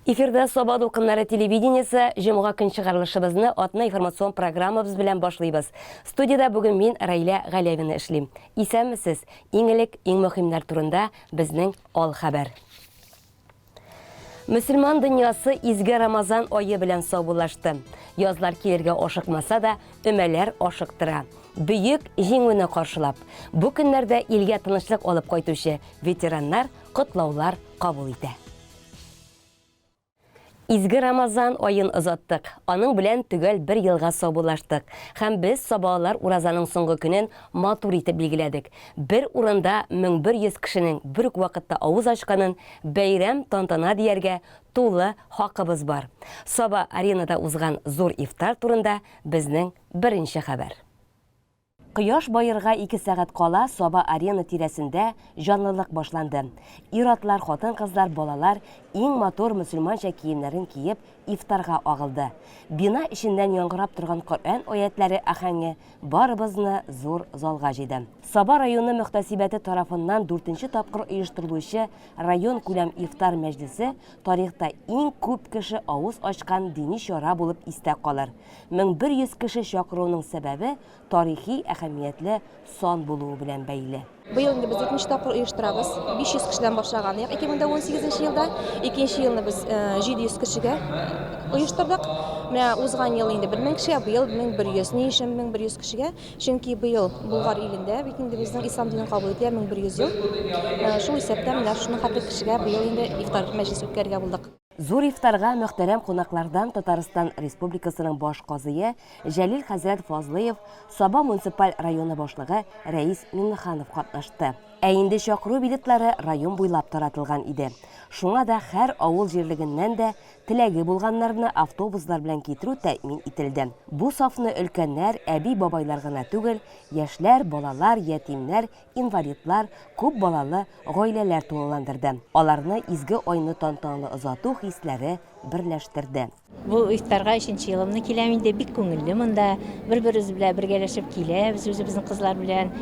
Эфирда Собад укымнары телевидениесі жымға күн шығарылышыбызны атна информацион программабыз белән башлыйбыз. Студияда бүген мин Райля Галявина эшлим. Исәнмесез, иң элек, иң мөһимнәр турында безнең ал хәбәр. Мөселман дөньясы изге Рамазан айы белән саубуллашты. Язлар килергә ашыкмаса да, өмәләр ашыктыра. Бөек җиңүне каршылап, бу көннәрдә илгә тынычлык алып кайтучы ветераннар котлаулар кабул итә. Изге Рамазан айын озаттык. Аның белән түгел бер елга саубуллаштык. Һәм без сабалар уразаның соңгы көнен матур итеп билгеләдек. Бер урында 1100 кешенең бер үк вакытта авыз ачканын бәйрәм тантана дияргә тулы хакыбыз бар. Саба аренада узган зур ифтар турында безнең беренче хәбәр. Кояш байырга 2 сәгать кала Саба арена тирәсендә җанлылык башланды. Ир-атлар, хатын-кызлар, балалар иң матур мөселманча киемнәрен киеп ифтарга агылды. Бина эченнән яңгырап торган Коръән аятләре ахәңе барыбызны зур залга җыйды. Саба районы мөхтәсибәте тарафыннан 4нче тапкыр оештырылучы район күләм ифтар мәҗлесе тарихта иң күп кеше авыз ачкан дини чара булып истә калыр. 1100 кеше чакыруның сәбәбе тарихи әһәмиятле сан булуы белән бәйле. Быел инде без 2нче тапкыр оештырабыз. 500 кешедән башлаган. 2018 елда 2нче елны без 700 кешегә оештырдык. Менә узган ел инде 1000 кешегә, быел 1100. Ни өчен 1100 кешегә? Чөнки быел Болгар илендә бит инде безнең ислам динен кабул итә 1100 ел. Шул исәптән менә шуның хәтле кешегә быел инде ифтар мәҗлесе үткәрергә булдык. Зур ифтарга мөхтәрәм кунаклардан Татарстан Республикасының баш казые Җәлил хәзрәт Фазлыев, Саба муниципаль районы башлыгы Рәис Миннеханов катнашты. Ә инде чакыру билетлары район буйлап таратылган иде. Шуңа да һәр авыл җирлегеннән дә теләге булганнарны автобуслар белән китерү тәэмин ителде. Бу сафны өлкәннәр, әби-бабайлар гына түгел, яшьләр, балалар, ятимнәр, инвалидлар, күп балалы гаиләләр тулыландырды. Аларны изге айны тантаналы озату хисләре берләштерде. Бу ифтарга 3нче елымны киләм инде, бик күңелле монда. Бер-беребез белән бергәләшеп киләбез, үзебезнең кызлар белән.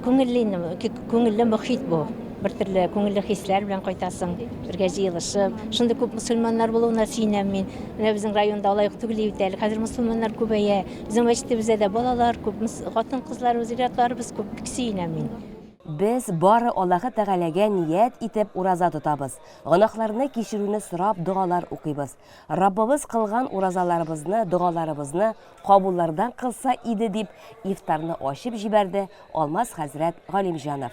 Күңелле мөхит бу. Бер төрле күңелле хисләр белән кайтасың, бергә җыелышып. Шундый күп мөселманнар булуына сөенәм мин. Менә безнең районда алай ук түгел бит әле. Хәзер мөселманнар күбәя. Безнең мәчетебездә дә балалар күп, хатын-кызлар, ир-атларыбыз күп, сөенәм мин. Без бары Аллаһы Тәгаләгә ният итеп ураза тотабыз. Гөнаһларны кичерүне сорап дугалар укыйбыз. Раббыбыз кылган уразаларыбызны, дугаларыбызны кабуллардан кылса иде дип ифтарны ачып җибәрде Алмаз хәзрәт Галимҗанов.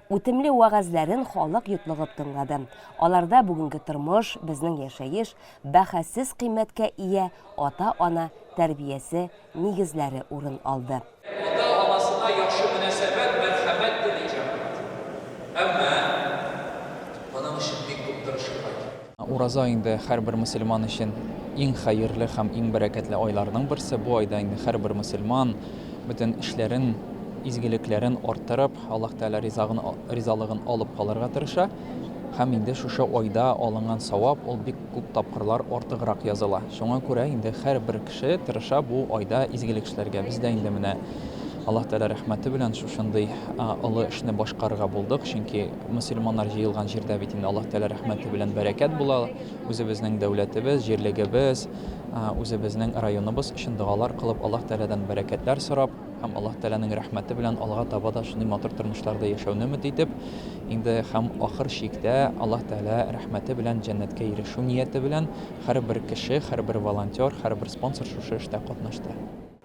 Үтемле вәгазьләрен халык йотлыгып тыңлады. Аларда бүгенге тормыш, безнең яшәеш, бәһәссез кыйммәткә ия ата-ана тәрбиясе нигезләре урын алды. Ата-анасына яхшы мөнәсәбәт, мәрхәмәт теләйчәк. Әмма моның өчен бик күп тырышырга кирәк. Ураза инде һәрбер мөселман өчен иң хәерле һәм иң бәрәкәтле айларның берсе. Бу айда инде һәрбер мөселман бөтен эшләрен, изгелекләрен арттырып, Аллаһ Тәгалә ризалыгын алып калырга тырыша. Һәм инде шушы айда алынган савап ул бик күп тапкырлар артыграк языла. Шуңа күрә инде һәрбер кеше тырыша бу айда изгелек эшләргә. Без дә инде менә Аллаһ Тәгалә рәхмәте белән шушындый олы эшне башкарырга булдык. Чөнки мөселманнар җыелган җирдә бит инде Аллаһ Тәгалә рәхмәте белән бәрәкәт була. Үзебезнең дәүләтебез, җирлегебез, үзебезнең районыбыз өчен дугалар кылып, Аллаһ Тәгаләдән бәрәкәтләр сорап, һәм Аллаһ Тәгаләнең рәхмәте белән алга таба да шундый матур тормышларда яшәүне өмет итеп, инде һәм ахыр чиктә Аллаһ Тәгалә рәхмәте белән җәннәткә ирешү нияте белән һәрбер кеше, һәрбер волонтер, һәрбер спонсор шушы эштә катнашты.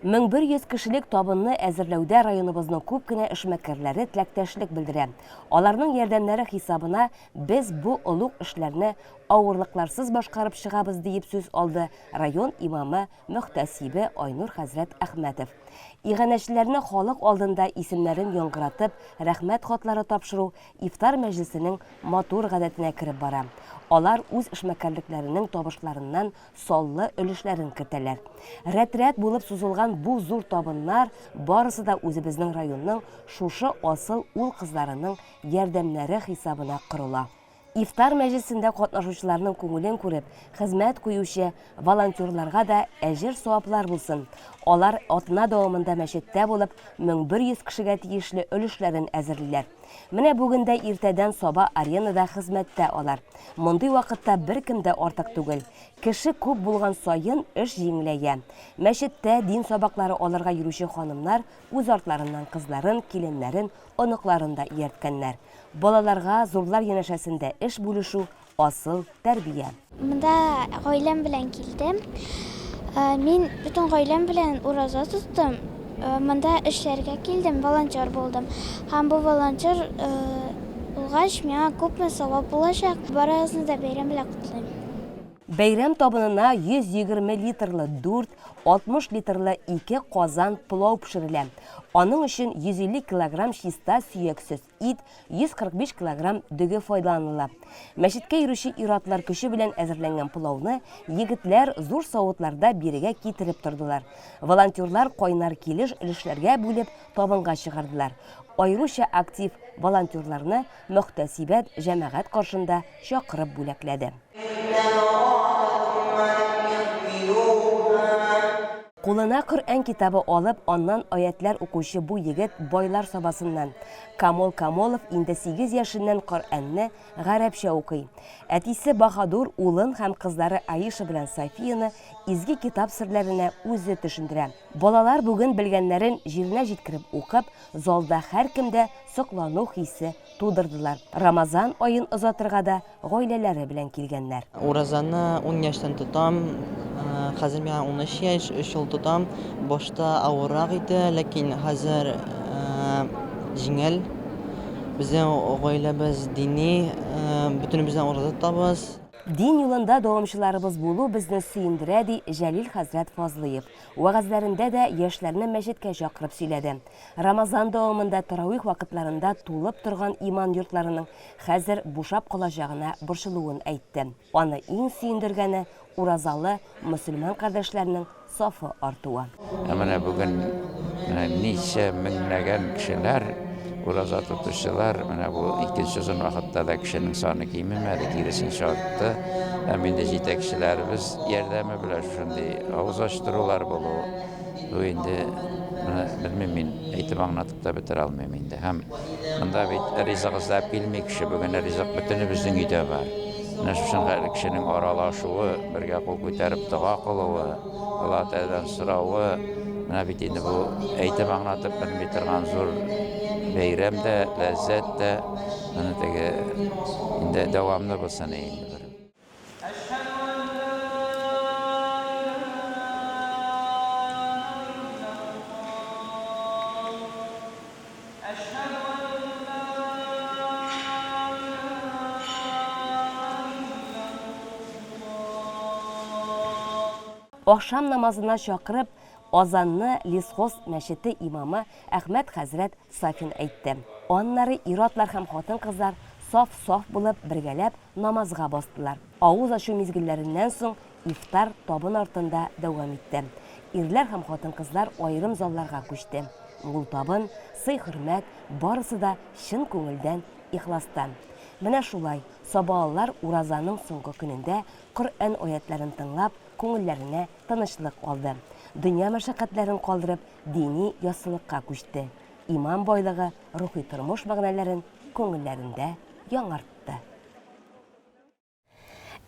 1100 кешелек табынны әзерләүдә районыбызның күп кенә эшмәкәрләре теләктәшлек белдерә. Аларның ярдәмнәре хисабына без бу олуг эшләрне авырлыкларсыз башкарып чыгабыз дип сүз алды район имамы мөхтәсибе Айнур хәзрәт Әхмәтов. Иганәчеләрне халык алдында исемнәрен яңгыратып, рәхмәт хатлары тапшыру ифтар мәҗлесенең матур гадәтенә кереп бара. Алар үз эшмәкәрлекләренең табышларыннан саллы өлешләрен кертәләр. Рәт-рәт булып сузылган бу зур табыннар барысы да үзебезнең районның шушы асыл ул кызларының ярдәмнәре хисабына корыла. İftar мәҗлесендә катнашучыларның күңелен күреп, хезмәт куючы волонтерларга да әҗер саваплар булсын. Алар атна дәвамында мәчеттә булып, 1100 кешегә тиешле өлешләрен әзерлиләр. Менә бүген дә иртәдән саба аренада хезмәттә алар. Мондый вакытта беркем дә артык түгел. Кеше күп булган саен эш җиңеләя. Мәчеттә дин сабаклары алырга йөрүче ханымнар үз артларыннан кызларын, киленнәрен, оныкларын да иярткәннәр. Балаларга зурлар янәшәсендә эш бүлешү асыл тәрбия. Монда гаиләм белән килдем. Мин бүтән гаиләм белән ураза тоттым. Монда эшләргә килдем, волонтер булдым. Һәм бу волонтер булгач, миңа күпме савап булачак. Барыгызны да бәйрәм белән котлыйм. Бәйрәм табынына 120 литрлы 4, 60 литрлы 2 казан пылау пешерелә. Аның өчен 150 килограмм чиста сөяксез ит, 145 килограмм дөге файдаланыла. Мәчеткә йөрүче иратлар көче белән әзерләнгән пылауны егетләр зур савытларда бирегә китереп тордылар. Волонтерлар кайнар килеш өлешләргә бүлеп табынга чыгардылар. Айруча актив волонтерларны мөхтәсибәт җәмәгать каршында чакырып бүләкләде. Кулына Коръән китабы алып, аннан аятлар укучы бу егет байлар сабасыннан. Камол Камолов инде 8 яшеннән Коръәнне гарәпчә укый. Әтисе Баһадур улын һәм кызлары Аиша белән Софияны изге китап серләренә үзе төшендерә. Балалар бүген белгәннәрен җиренә җиткереп укып, залда һәркемдә соклану хисе тудырдылар. Рамазан айын озатырга да гаиләләре белән килгәннәр. Уразаны 10 яшьтән тотам. Хәзер миңа 13 яшь, 3 ел тотам. Башта авыррак иде, ләкин хәзер җиңел. Безнең гаиләбез дини, бөтенебездән ураза тотабыз. Дин юлында дәвамчыларыбыз булу безне сөендерә, ди Җәлил хәзрәт Фазлыев. Вәгазьләрендә дә яшьләрне мәчеткә чакырып сөйләде. Рамазан дәвамында таравих вакытларында тулып торган иман йортларының хәзер бушап калачагына борчылуын әйтте. Аны иң сөендергәне уразалы мөселман кардәшләрнең сафы артуы. Менә бүген ничә меңләгән кешеләр, ураза тотучылар, менә бу икенче озын вакытта да кешенең саны кимемәде, киресенчә артты. Һәм инде җитәкчеләребез ярдәме белән шундый авыз ачтырулар булу. Бу инде белмим, мин әйтеп аңлатып та бетерә алмыйм инде. Һәм монда бит ризык эзләп килми кеше, бүген ризык бөтенебезнең өйдә бар. Менә шуның һәр кешенең аралашуы, бергә кул күтәреп дога кылуы, Алла Тәгаләдән сорауы, менә бит инде бу әйтеп аңлатып белми торган зур бәйрәм дә, ләззәт дә, менә теге инде дәвамлы булсын инде. Акшам намазына чакырып, азанны Лисхоз мәчете имамы Әхмәт хәзрәт Сафин әйтте. Аннары иратлар һәм хатын-кызлар саф-саф булып бергәләп намазга бастылар. Авыз ачу мизгилләреннән соң ифтар табын артында дәвам итте. Ирләр һәм хатын-кызлар аерым залларга күчте. Ул табын, сый-хөрмәт барысы да чын күңелдән, ихластан. Менә шулай сабалар уразаның соңгы көнендә Коръән аятларын тыңлап, күңелләренә тынычлык алды. Дөнья мәшәкатьләрен калдырып, дини ясылыкка күчте. Иман байлыгы, рухи тормыш мәгънәләрен күңелләрендә яңартты.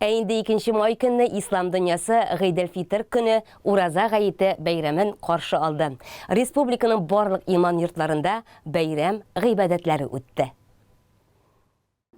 Инде 2 май көнне ислам дөньясы Гыйд-эль-Фитр көне ураза гаете бәйрәмен каршы алды. Республиканың барлык иман йортларында бәйрәм гыйбадәтләре үтте.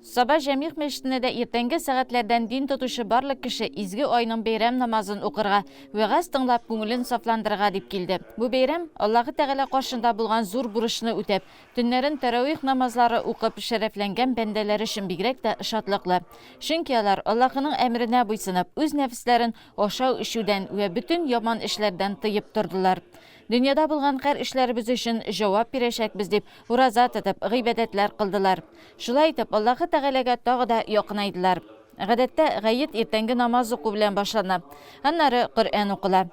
Саба Җәмигъ мәчетендә дә иртәнге сәгатьләрдән дин тотучы барлык кеше изге айның бәйрәм намазын укырга, вәгазь тыңлап күңелен сафландырырга дип килде. Бу бәйрәм Аллаһы Тәгалә каршында булган зур бурычны үтәп, төннәрен таравих намазлары укып шәрәфләнгән бәндәләр өчен бигрәк тә шатлыклы. Чөнки алар Аллаһының әмренә буйсынып, үз нәфесләрен ашау-ишүдән вә бөтен яман эшләрдән тыеп тордылар. Дөньяда булган һәр эшләребез өчен җавап бирәчәкбез дип ураза тотып, гыйбадәтләр кылдылар. Шулай итеп, Аллаһы Тәгаләгә тагы да якынайдылар. Гадәттә, гает иртәнге намаз уку белән башлана. Аннары Коръән укыла.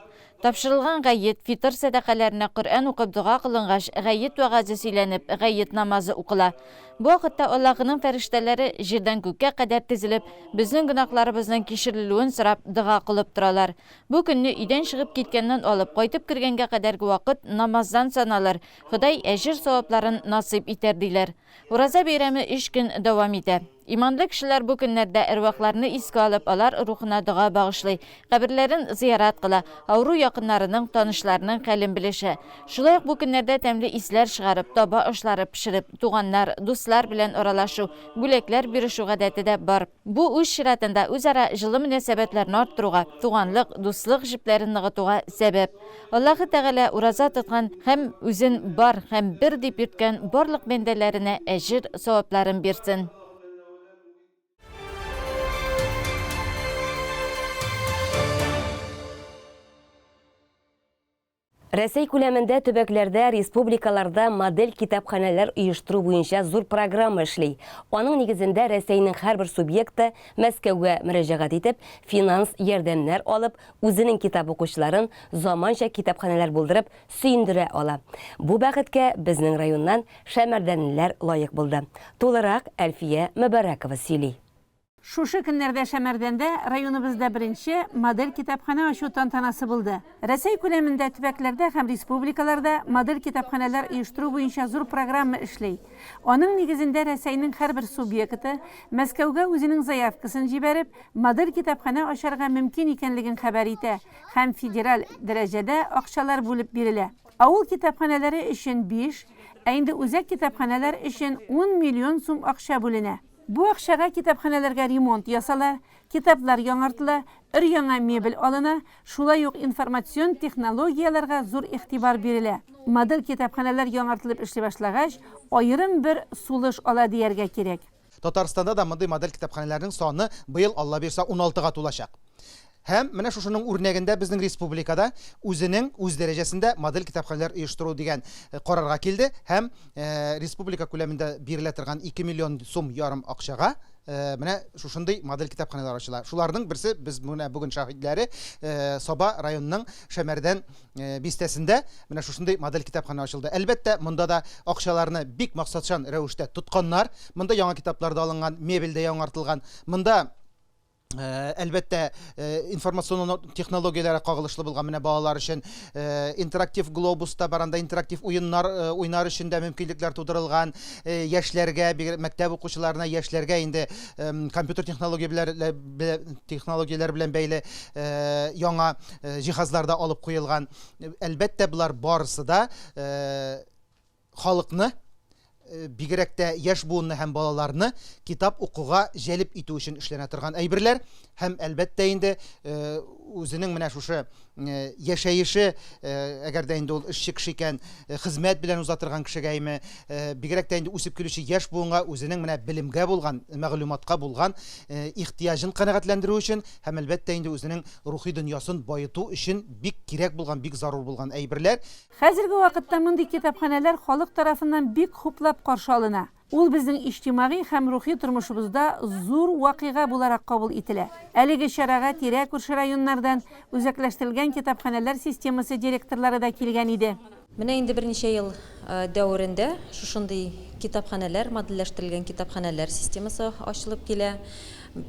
Тапшырылган гайет, фитр сәдакаларына Коръән укып дуга кылынгаш, гайет вагазы сөйләнеп, гайет намазы укыла. Бу вакытта Аллаһның фәрештәләре җирдән күккә кадәр тезелеп, безнең гөнаһларыбызның кичерелүен сорап дуга кылып торалар. Бу көнне өйдән чыгып киткәннән алып кайтып кергәнгә кадәрге вакыт намаздан саналыр. Ходай әҗир савапларын насыйп итәр диләр. Ураза бәйрәме 3 көн дәвам итә. Иманлы кешеләр бу көннәрдә әрвахларны искә алып, алар рухына дуга багышлый, каберләрен зиярат кыла, ауру якыннарының, танышларының хәлен белешә. Шулай ук бу көннәрдә тәмле исләр чыгарып, таба ашлары пешереп, туганнар, дуслар белән аралашу, бүләкләр бирешү гадәте дә бар. Бу үз чиратында үзара җылы мөнәсәбәтләрне арттыруга, туганлык, дуслык җепләрен ныгытуга сәбәп. Аллаһы Тәгалә ураза тоткан һәм үзен бар һәм бер дип йөрткән барлык бәндәләренә әҗир савапларын бирсен. Рәсәй күләмендә төбәкләрдә, республикаларда модель китапханәләр оештыру буенча зур программа эшли. Аның нигезендә Рәсәйнең һәрбер субъекты Мәскәүгә мөрәҗәгать итеп, финанс ярдәмнәр алып, үзенең китап укучыларын заманча китапханәләр булдырып, сөендерә ала. Бу бәхеткә безнең районнан шәмәрдәнлеләр лаек булды. Тулырак Әлфия Мөбәрәкова сөйли. Шушы көннәрдә Шәмәрдәндә районыбызда беренче модель китапхана ачу тантанасы булды. Рәсәй күләмендә төбәкләрдә һәм республикаларда модель китапханәләр оештыру буенча зур программа эшләй. Аның нигезендә Рәсәйнең һәрбер субъекты Мәскәүгә үзенең заявкасын җибәреп, модель китапхана ачарга мөмкин икәнлеген хәбәр итә һәм федераль дәрәҗәдә акчалар бүлеп бирелә. Авыл китапханәләре өчен 5, ә инде үзәк китапханәләр өчен 10 миллион сум акча бүленә. Бу акчага китапханәләргә ремонт ясала, китаплар яңартыла, өр-яңа мебель алына, шулай ук информацион технологияларга зур игътибар бирелә. Модель китапханәләр яңартылып эшли башлагач, аерым бер сулыш ала дияргә кирәк. Татарстанда да мондый модель китапханәләрнең саны быел Алла бирсә 16-га тулачак. Һәм менә шушының үрнәгендә безнең республикада үзенең үз дәрәҗәсендә модель китапханәләр оештыру дигән карарга килде һәм республика күләмендә бирелә торган 2 миллион сум ярым акчага менә шушындый модель китапханәләр ачыла. Шуларның берсе без менә бүген шаһидләре Саба районының Шәмәрдән бистәсендә менә шушындый модель китапхана ачылды. Әлбәттә, монда да акчаларны бик максатчан рәвештә тотканнар. Монда яңа китаплар да алынган, мебель дә яңартылган. Монда әлбәттә информацион технологияләре кагылышлы булган менә балалар өчен интерактив глобуста баранда интерактив уйнар өчен дә мөмкинлекләр тудырылган, яшьләргә, мәктәп укучыларына, яшьләргә инде компьютер технологияләр белән бәйле яңа җиһазлар да алып куелган. Әлбәттә, булар барысы да халыкны, бигрәк тә яшь буынны һәм балаларны китап укуга җәлеп итү өчен эшләнә торган әйберләр һәм әлбәттә инде үзенең менә шушы яшәеше, әгәр дә инде ул эшче кеше икән, хезмәт белән узатырган кешегәме, бигрәк тә инде үсеп килүче яшь буынга үзенең менә белемгә булган, мәгълүматка булган ихтияҗын канәгатьләндерү өчен һәм әлбәттә инде үзенең рухи дөньясын байыту өчен бик кирәк булган, бик зарур булган әйберләр. Хәзерге вакытта мондый китапханәләр халык тарафыннан бик хуплап каршы алына. Ул безнең иҗтимагый һәм рухи тормышыбызда зур вакыйга буларак кабул ителә. Әлеге чарага тирә-күрше районнардан үзәкләштерелгән китапханәләр системасы директорлары да килгән иде. Менә инде берничә ел дәврендә шушындый китапханәләр, модельләштерелгән китапханәләр системасы ачылып килә.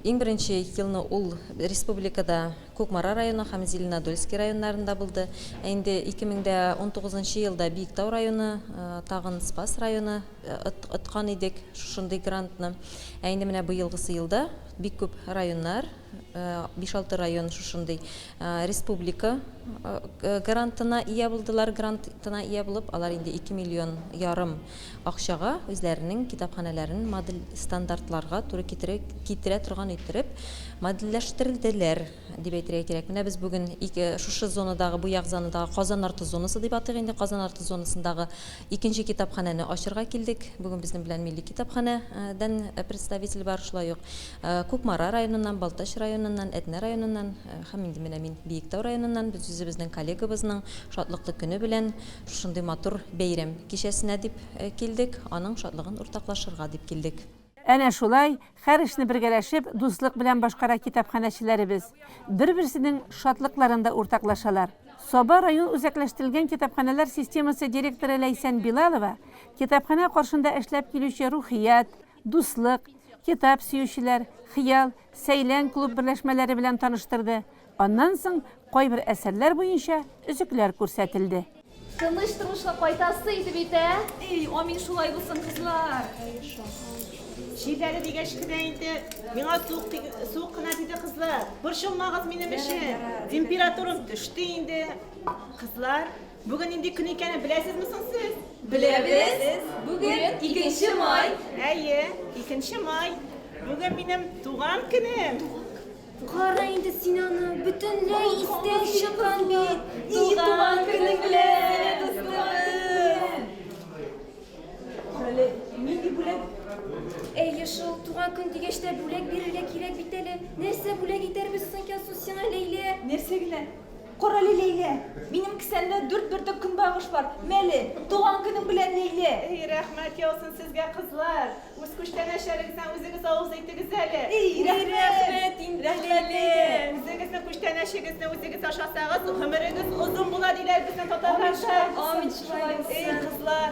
Иң беренче елны ул республикада Кукмара районы һәм Зеленодольский районнарында булды. Инде 2019 елда Биектау районы, тагын Спас районы ыткан идек шушындый грантны. Инде менә бу елгысы елда бик күп районнар, 5-6 район шушындый республика грантына ия булдылар, грантына ия булып, алар инде 2 миллион ярым акчага үзләренең китапханәләрен модель стандартларга туры китерә торган итеп модельләштерделәр дип әйтергә кирәк. Менә без бүген шушы зонадагы, бу як зонадагы Казан арты зонасы дип атыйк инде, Казан арты зонасындагы икенче китапханәне ачырга килдек. Бүген безнең белән милли китапханәдән представитель бар, шулай ук Кукмара районыннан, Балтач районыннан, Әтнә районыннан һәм инде менә мин Биектау районыннан без үзебезнең коллегабызның шатлыклы көне белән шундый матур бәйрәм кичәсенә дип килдек, аның шатлыгын уртаклашырга дип килдек. Әнә шулай, һәр эшне бергәләшеп, дуслык белән башкара китапханәчеләребез. Бер-берсенең шатлыкларында уртаклашалар. Саба район үзәкләштергән китапханәләр системасы директоры Ләйсән Билалова китапхана каршында эшләп килүче рухият, дуслык, китап сөючеләр, хыял, сәйлән клуб берләшмәләре белән таныштырды. Аннан соң кайбер әсәрләр буенча өзекләр күрсәтелде. Тыныч тормышка кайтасы иде бит, амин шулай булсын кызлар. Şiirleri digeşkide indi. Bana soğuk kına dedi kızlar. Borçulmağız benim işim. Temperaturum düştü indi. Kızlar, bugün indi gün ikeni bilesiz misiniz siz? Bileriz. Bugün 2 May. Әйе, 2 May. Bugün benim doğum günüm. Kara indi Sinan'ı, bütünlüğü isten çıkan bit. İyi doğan günü bile dostlarım. Şöyle mini bile. Yaşıl, tuğan gün digeçte bülek biriyle kirek biteli. Nerse bülek gider misin ki Susina Leyle? Nerse gile? Koralı Leyle. Benim kisende 4 gün bağış var. Meli, doğan günüm bilen Leyle. Ey rahmet olsun sizge kızlar. Uskuştan aşarıgızdan üzünüz ağız ettiniz hele. Ey rahmet, indiriyle. Üzünüzden kuştan aşarıgızdan üzünüz aşağısağız. Ömrünüz uzun bula diler bizden totallarsa. Amin şulay olsun. Ey kızlar.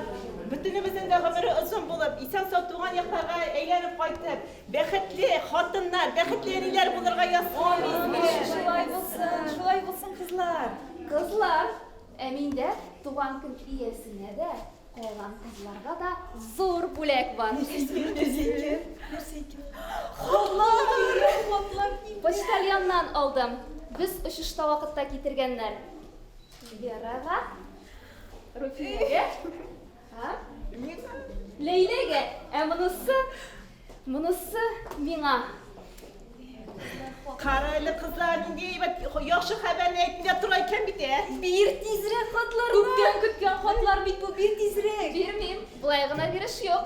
Bütünümüzün de ömrü uzun bulup, insan sattuğun yaklarga eğlenip kaytıp, beketli hatınlar, beketli eriler bulurga yazsın. Amin. Şulay olsun kızlar. Kızlar, eminde tuğan gün iyesine de olan kızlarga da zor bülek var. Poçtalyandan aldım. Biz uçuşta vakıtta getirgenler. Vera'ga, Rufiye'ge, Leyle'ge, bunысы mina. Karaylı kızlar diye yaxşı haberini etmede turayken bir de. Bir tizrek hatlarına. Kütken hatlar bit bu bir tizrek. Vermeyeyim. Bulayğına giriş yok.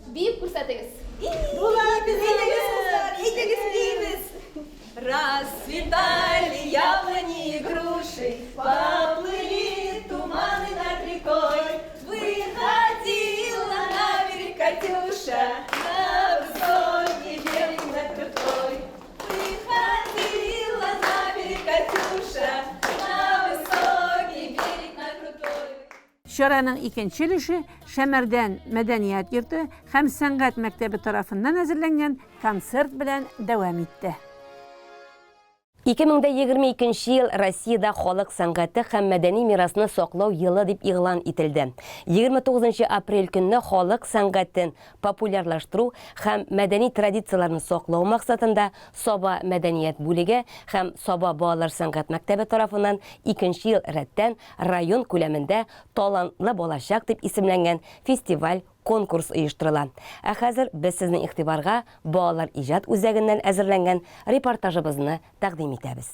Bir kursatınız. Bular biz ediniz deyimiz. Расцветали яблони и груши, поплыли туманы над рекой. Выходила на берег Катюша, на высокий берег над крутой. Выходила на берег Катюша, на высокий берег над крутой. Şaraның икенче өлеше Шәмәрдән мәдәният йорты һәм сәнгать мәктәбе тарафыннан әзерләнгән концерт белән дәвам итте. 2022 ел Россияда халык сәнгате һәм мәдәни мирасны саклау елы дип игълан ителде. 29 апрель көнне халык сәнгатен популярлаштыру һәм мәдәни традицияларны саклау максатында Саба мәдәният бүлеге һәм Саба балалар сәнгать мәктәбе тарафыннан 2 ел рәттән район күләмендә талантлы балачак дип исемләнгән фестиваль конкурс оештырыла. Ә хәзер без сезнең игътибарга балалар иҗат үзәгеннән әзерләнгән репортажыбызны тәкъдим итәбез.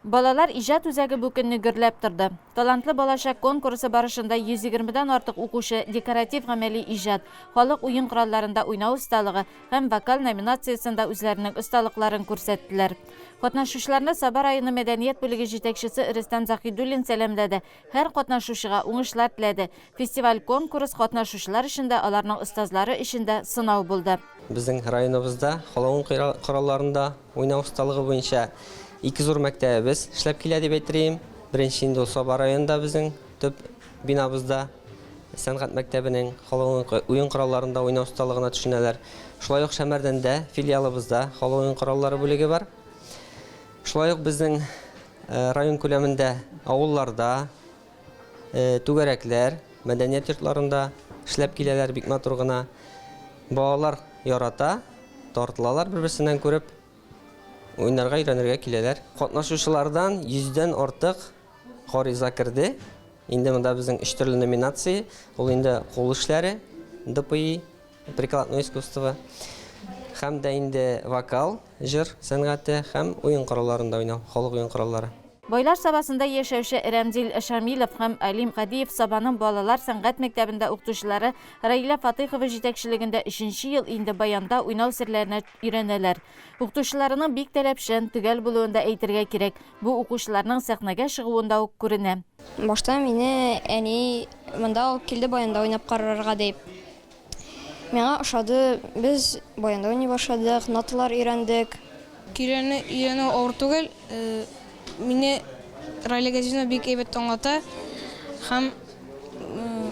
Балалар иҗат үзәге бу көнне гөрләп торды. Талантлы балачак конкурсы барышында 120дән артык укучы декоратив гамәли иҗат, халык уен коралларында уйнау осталыгы һәм вокал номинациясында үзләренең осталыкларын күрсәттеләр. Катнашучыларны Саба районы мәдәният бүлеге җитәкчесе Рөстәм Захидуллин сәламләде. Һәр катнашучыга уңышлар теләде. Фестиваль конкурс катнашучылар өчендә, аларның остазлары өчендә сынау булды. Безнең районыбызда халык уен коралларында уйнау осталыгы буенча 2 зур мәктәбебез эшләп килә дип әйтәм. Беренче инде Саба районында безнең төп бинабызда сәнгать мәктәбенең халык уен коралларында уйнау осталыгына төшенәләр. Шулай ук Шәмәрдәндә филиалыбызда халык уен кораллары бүлеге бар. Шулай ук безнең район күләмендә авылларда, түгәрәкләр, мәдәният йортларында эшләп киләләр бик матур гына. Балалар ярата, тартылалар бер-берсеннән күреп, уйнарга өйрәнергә киләләр. Катнашучылардан 100дән артык гариза керде. Инде монда безнең 3 төрле номинация, ул инде кул эшләре, ДПИ, прикладное искусство, һәм дә инде вокал, җыр сәнгате һәм уен коралларында уйнау, халык уен кораллары. Байлар Сабасында яшәүче Рәмзил Шамилов һәм Алим Кадиев Сабаның балалар сәнгать мәктәбендә укытучылары Раила Фатыйхова җитәкчелегендә 3нче ел инде баянда уйнау серләренә өйрәнәләр. Укытучыларның бик таләпчән, төгәл булуында әйтергә кирәк. Бу укучыларның сәхнәгә чыгуында ук күренә. Башта мине әни монда килде баянда уйнап карарга дип. Миңа ошады. Без баянда уйный башладык, ноталар өйрәндек. Көйләрне өйрәнү авыр түгел. Мине Райли Газизовна бик әйбәт аңлата һәм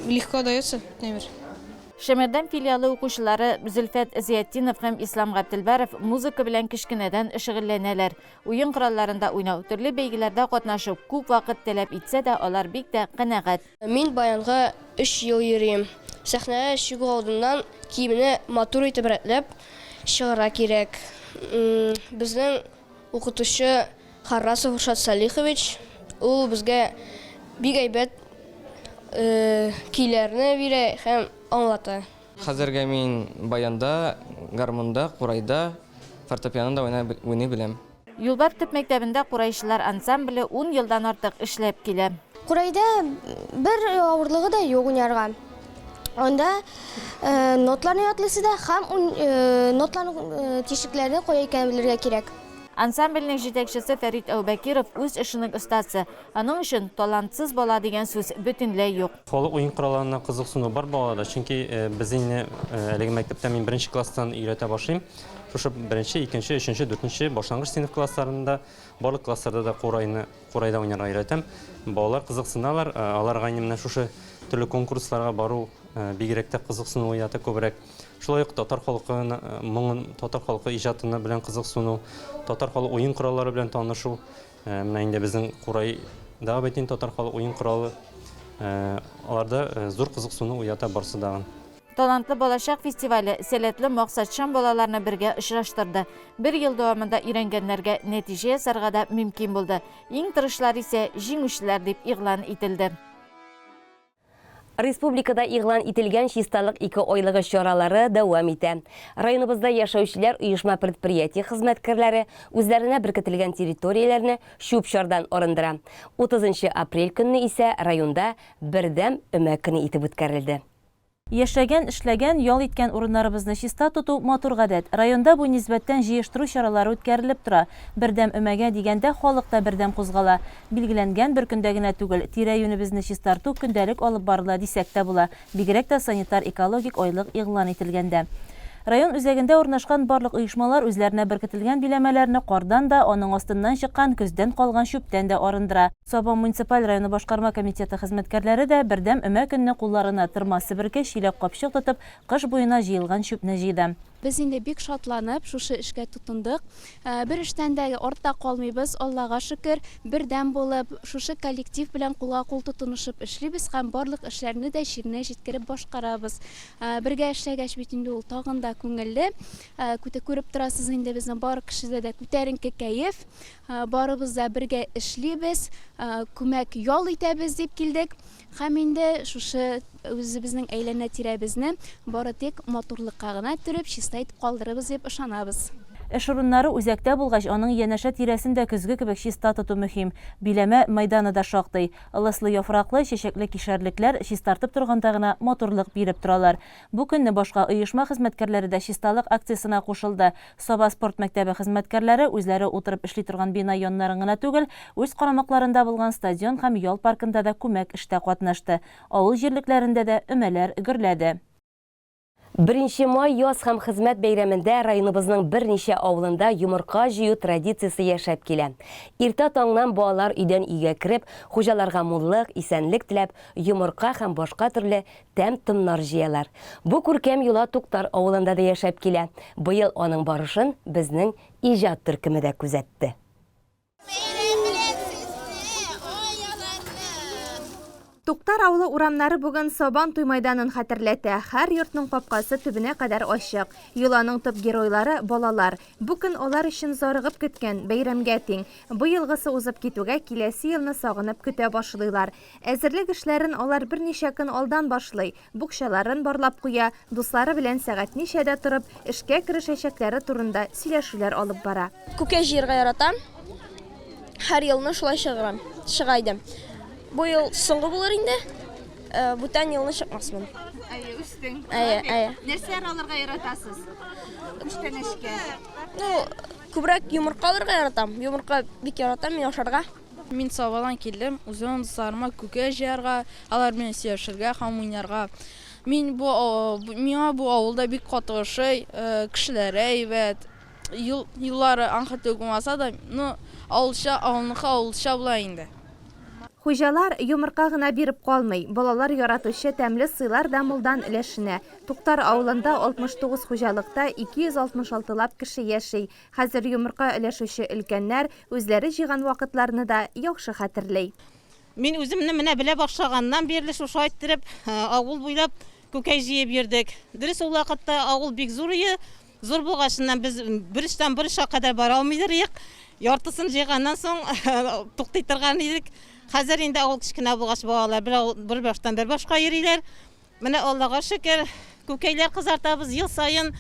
легко дается, димер. Шәмәрдән филиалы укучылары Зөлфәт Зиятдинов һәм Ислам Габделбаров музыка белән кичкенәдән шөгыльләнәләр. Уен коралларында уйнау, төрле бәйгеләрдә катнашып, күп вакыт таләп итсә дә, алар бик тә канәгать. Мин баянга 3 ел йөрим. Сәхнәгә чыгу алдыннан киемне матур итеп рәтләп чыгарга кирәк. Безнең укытучы Харрасов Рушад Салихович, ул безгә бик әйбәт көйләрне бирә һәм аңлата. Хәзергә мин баянда, гармунда, курайда, фортепианода уйный беләм. Юлбар төп мәктәбендә курайчылар ансамбле 10 елдан артык эшләп килә. Курайда бер авырлыгы да юк уйнарга. Анда нотларны ятлыйсы да һәм нотларның тишекләрне кая икәнен белергә кирәк. Ансамбльнең җитәкчесе Фәрит Әүбәкиров үз эшенең остасы. Аның өчен талантсыз бала дигән сүз бөтенләй юк. Халык уен коралларына кызыксыну бар балада, чөнки без инде әлеге мәктәптә мин 1нче класстан өйрәтә башлыйм. Шушы 1нче, 2нче, 3нче, 4нче башлангыч сыйныф классларында, барлык классларда да курайда уйнарга өйрәтәм. Балалар кызыксыналар, аларга менә шушы төрле конкурсларга бару бигрәк тә кызыксыну уята күбрәк. Шулай ук татар халкының моңын, татар халкы иҗатына белән кызыксыну, татар халык уен кораллары белән танышу. Менә инде безнең курайда бөтен татар халык уен коралы, аларда зур кызыксыну уята барсы дагы. Талантлы балачак фестивале сәләтле максатчан балаларны бергә очраштырды. 1 ел дәвамында өйрәнгәннәргә нәтиҗә ясарга да мөмкин булды. Иң тырышлар исә җиңүчеләр дип игълан ителде. Республикада игълан ителгән чисталык 2 айлыгы чаралары дәвам итә. Районыбызда яшәүчеләр оешма предприятие хезмәткәрләре үзләренә беркетелгән территорияләрне чүп-чардан арындыра. 30 апрель көнне исә районда бердәм өмә көне итеп үткәрелде. Яшәгән, эшләгән, ял иткән урыннарыбызны чиста тоту матур гадәт. Районда бу нисбәттән җыештыру чаралары үткәрелеп тора. Бердәм өмәгә дигәндә халык та бердәм кузгала. Билгеләнгән бер көндә генә түгел, тирә-юнебезне чистарту көндәлек алып барыла дисәк тә була. Бигрәк тә санитар-экологик айлык игълан ителгәндә. Район үзәгендә урнашкан барлык оешмалар үзләренә беркетелгән биләмәләрне кардан да, аның астыннан чыккан көздән калган чүптән дә арындыра. Сабан муниципаль районы башкарма комитеты хезмәткәрләре дә бердәм өмә көнне кулларына тырма себерке, чиләк капчык тотып, кыш буена җыелган чүпне җыйды. Без инде бик шатланып, шушы эшкә тотындык. Бер эштән дә артта калмыйбыз, Аллага шөкер, бердәм булып, шушы коллектив белән кулга-кул тотынышып эшлибез һәм барлык эшләрне дә җиренә җиткереп башкарабыз. Бергә эшләгәч бит инде ул тагын да күңелле. Күреп торасыз инде безнең бар кешедә дә күтәренке кәеф. Барыбыз да бергә эшлибез, күмәк ял итәбез дип килдек. Һәм инде шушы үзебезнең әйләнә-тирәбезне бары тик матурлыкка гына төреп, чиста итеп калдырабыз дип ышанабыз. Эш урыннары үзәктә булгач, аның янәшә тирәсендә көзге кебек чиста тоту мөһим. Биләмә мәйданы да шактый. Ылыслы яфраклы, чәчәкле кишәрлекләр чистартып торганда гына матурлык биреп торалар. Бу көнне башка оешма хезмәткәрләре дә чисталык акциясына кушылды. Саба спорт мәктәбе хезмәткәрләре үзләре утырып эшли торган бина яннарын гына түгел, үз карамакларында булган стадион һәм ял паркында да күмәк эштә катнашты. Авыл җирлекләрендә дә өмәләр гөрләде. 1 май яз һәм хезмәт бәйрәмендә районыбызның берничә авылында йомырка җыю традициясе яшәп килә. Иртә таңнан балалар өйдән өйгә кереп, хуҗаларга муллык, исәнлек теләп, йомырка һәм башка төрле тәм-томнар җыялар. Бу күркәм юла Туктар авылында да яшәп килә. Быел аның барышын безнең иҗат төркеме дә күзәтте. Туктар авылы урамнары бүген Сабан туй мәйданын хәтерләтә. Һәр йортның капкасы төбенә кадәр ачык. Юланың төп геройлары балалар. Бу көн алар өчен зарыгып көткән бәйрәмгә тиң. Бу елгысы узып китүгә киләсе елны сагынып көтә башлыйлар. Әзерлек эшләрен алар берничә көн алдан башлый. Букчаларын барлап куя, дуслары белән сәгать ничәдә торып, эшкә керешәчәкләре турында сөйләшүләр алып бара. Күкә җыярга яратам. Һәр елны шулай чыгайдым. Бу ел соңгы булыр инде. Бүтән елны чыкмасмын. Үстең. Нәрсә алырга яратасыз? Үстән эшкә. Күбрәк йомырка алырга яратам. Йомырка бик яратам мин ашарга. Мин Сабадан килдем. Үзем дусларыма күкә җыярга, алар белән сөйләшергә һәм уйнарга. Миңа бу авылда бик катгышый, кешеләре әйбәт. Юллары анхытлы булмаса да, авылныкы авылча була инде. Хуҗалар йомырка гына биреп калмый, балалар яратучы тәмле сыйлар да мулдан өләшенә. Туктар авылында 69 хуҗалыкта 266лап кеше яши. Хәзер йомырка өләшүче өлкәннәр үзләре җыйган вакытларны да яхшы хәтерләй. Мин үземне менә белә башлаганнан бирле шушы айттырып, авыл буйлап күкәй җыеп йөрдек. Дөрес ул вакытта авыл бик зур иде. Зур булгачыннан без бер эштән бер эшкә кадәр бара алмыйдык. Яртысын җыйганнан соң туктый торган идек. Хәзер инде авыл кичкенә булгач балалар бер баштан бер башка йөриләр. Менә Аллага шөкер, күкәйләр кызартабыз ел сайын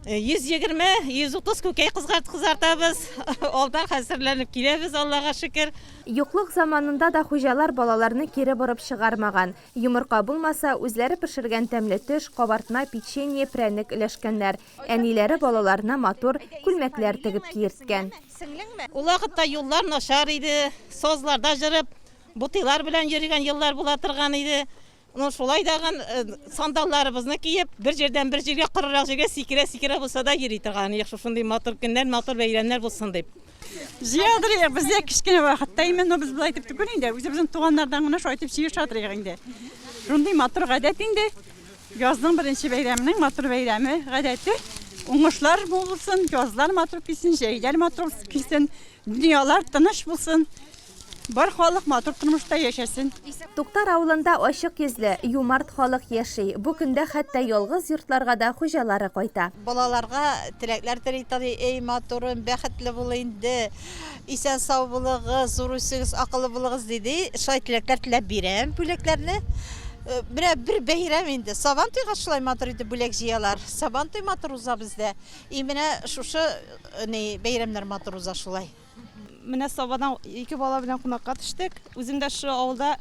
120-130 күкәй кызартабыз. Алдан хәзерләнеп киләбез, Аллага шөкер. Юклык заманында да хуҗалар балаларны кире борып чыгармаган. Йомырка булмаса, үзләре пешергән тәмле төш, кабартма, печенье, пряник өләшкәннәр. Әниләре балаларына матур күлмәкләр тегеп киерткән. Ул вакытта юллар начар иде, сазларда җырып, бутылар белән йөргән еллар була торган иде. Шулай даган сандалларыбызны киеп, бер җирдән бер җиргә кырырак җиргә сикерә булса да йөри торган. Шушындый матур көннәр, матур бәйрәмнәр булсын дип. Җыядыр, бездә кичкенә вакытта именно без булай итеп түгел инде. Үзебезнең туганнардан гына шайтып җыешадыр инде. Шундый матур гадәт инде. Язның беренче бәйрәменең матур бәйрәме гадәте. Уңышлар булсын, язлар матур килсен, җәйләр матур килсен, дөньялар тыныч булсын. Бар халык матур тормышта яшәсен. Туктар авылында ачык йөзле, юмарт халык яши. Бу көндә хәтта ялгыз йортларга да хуҗалары кайта. Балаларга теләкләр теләй, эй матурым, бәхетле бул инде. Исән сау булыгыз, зур үсегез, акыллы булыгыз диде. Шулай теләкләр теләп бирәм бүләкләрне. Менә бер бәйрәм инде. Сабан туйга шулай матур итеп бүләк җыялар. Сабан туй матур уза бездә. Менә шушы бәйрәмнәр матур уза шулай. Менә Сабадан 2 бала белән кунакка төштек. Үзем дә шу авылда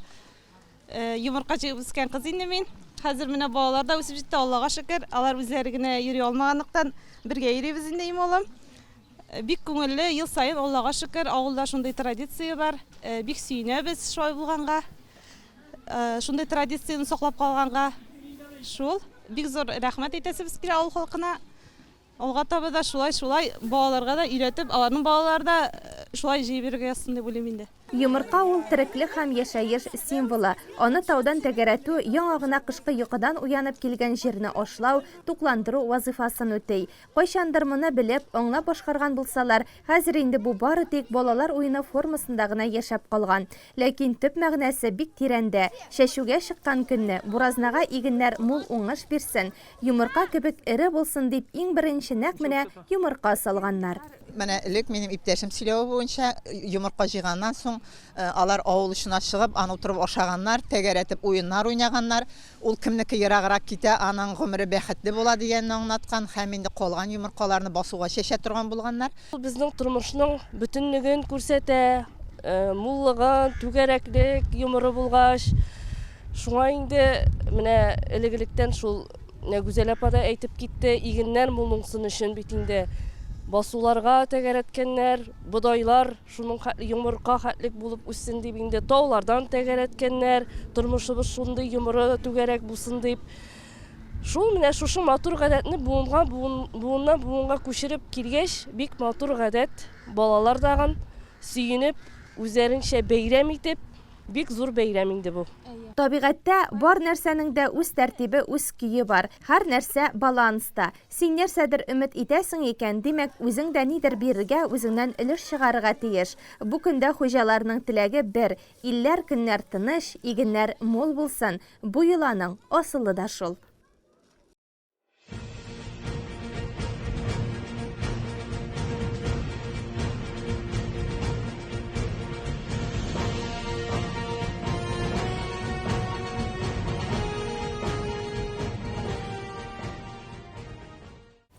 йомырка җыеп үскән кыз инде мин. Хәзер менә балалар да үсеп җитте, Аллага шөкер. Алар үзләре генә йөри алмаганлыктан бергә йөрибез инде ималым. Бик күңелле, ел сайын Аллага шөкер, авылда шундый традиция бар. Бик сөенәбез шулай булганга. Шундый традицияны саклап калганга. Шул бик зур рәхмәт әйтәсебез килә авыл халкына. Алга таба да шулай балаларга да өйрәтеп, аларның балалары да шулай җыеп йөрергә язсын дип уйлыйм инде. Йомырка ул тереклек һәм яшәеш символы. Аны таудан тәгәрәтү, яңа гына кышкы йокыдан уянып килгән җирне ашлау, тукландыру вазифасын үтәй. Кайчандыр моны белеп, аңлап башкарган булсалар, хәзер инде бу бары тик балалар уены формасында гына яшәп калган. Ләкин төп мәгънәсе бик тирәндә. Шәшүгә чыккан көнне буразнага игеннәр мул уңыш бирсен, йомырка кебек эре булсын дип иң беренче нәкъ менә йомырка салганнар. Менә элек минем иптәшем сөйләве буенча йомырка җыйганнан соң алар авыл ишенә чыгып, аны утырып ашаганнар, тәгәрәтеп уеннар уйнаганнар. Ул кемнеке ераграк китә, аның гомере бәхетле була дигәнне аңлаткан һәм инде калган йомыркаларны басуга чәчә торган булганнар. Безнең тормышның бөтенлеген күрсәтә, муллыгын, түгәрәклек йомыры булгач, шуңа инде менә элегелектән шул Гүзәл апа да әйтеп китте, игеннәр муллыңсын өчен бит инде басуларга тәгәрәткәннәр, бодайлар шуның йомырка хәтлек булып үссен дип инде таулардан тәгәрәткәннәр, тормышыбыз шундый йомыры түгәрәк булсын дип. Шул менә шушы матур гадәтне буыннан күчереп килгәч, бик матур гадәт, балалар дагын сөенеп, үзләренчә бәйрәм итеп, бик зур бәйрәм инде бу. Табигатьтә бар нәрсәнең дә үз тәртибе, үз көе бар. Һәр нәрсә баланста. Син нәрсәдер өмет итәсең икән, димәк, үзең дә нидер бирергә, үзеңнән өлеш чыгарырга тиеш. Бу көндә хуҗаларның теләге бер: илләр көннәр тыныч, игеннәр мул булсын. Бу йоланың асылы да шул.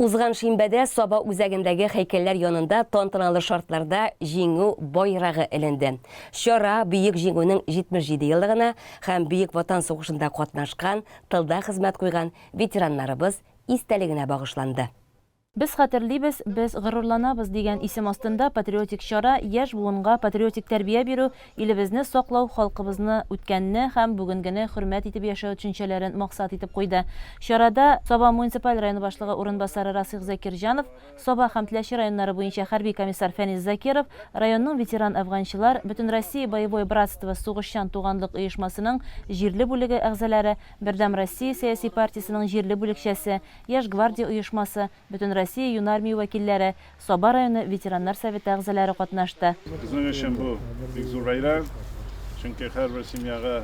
Узган шимбәдә Саба үзәгендәге һәйкәлләр янында тантаналы шартларда җиңү байрагы эленде. Чара бөек җиңүнең 77 еллыгына һәм бөек ватан сугышында катнашкан, тылда хезмәт куйган ветераннарыбыз истәлегенә багышланды. Без хәтерлибез, без горурланабыз дигән исем астында патриотик чара яшь буынга патриотик тәрбия бирү, илебезне саклау, халкыбызны үткәнне һәм бүгенгене хөрмәт итеп яшәү төшенчәләрен максат итеп куйды. Чарада Саба муниципаль районы башлыгы урынбасары Расих Закирҗанов, Саба һәм Теләче районнары буенча хәрби комиссар Фәниз Закиров, районның ветеран афганчылар, Бөтен Россия боевой братство сугышчан туганлык оешмасының җирле бүлеге әгъзалары, Бердәм Россия сәяси партиясының җирле бүлекчәсе, Яшь гвардия оешмасы, Бөтен Россия юнармия вәкилләре, Саба районы ветераннар советы әгъзалары катнашты. Безнең өчен бу бик зур бәйрәм, чөнки һәрбер семьяга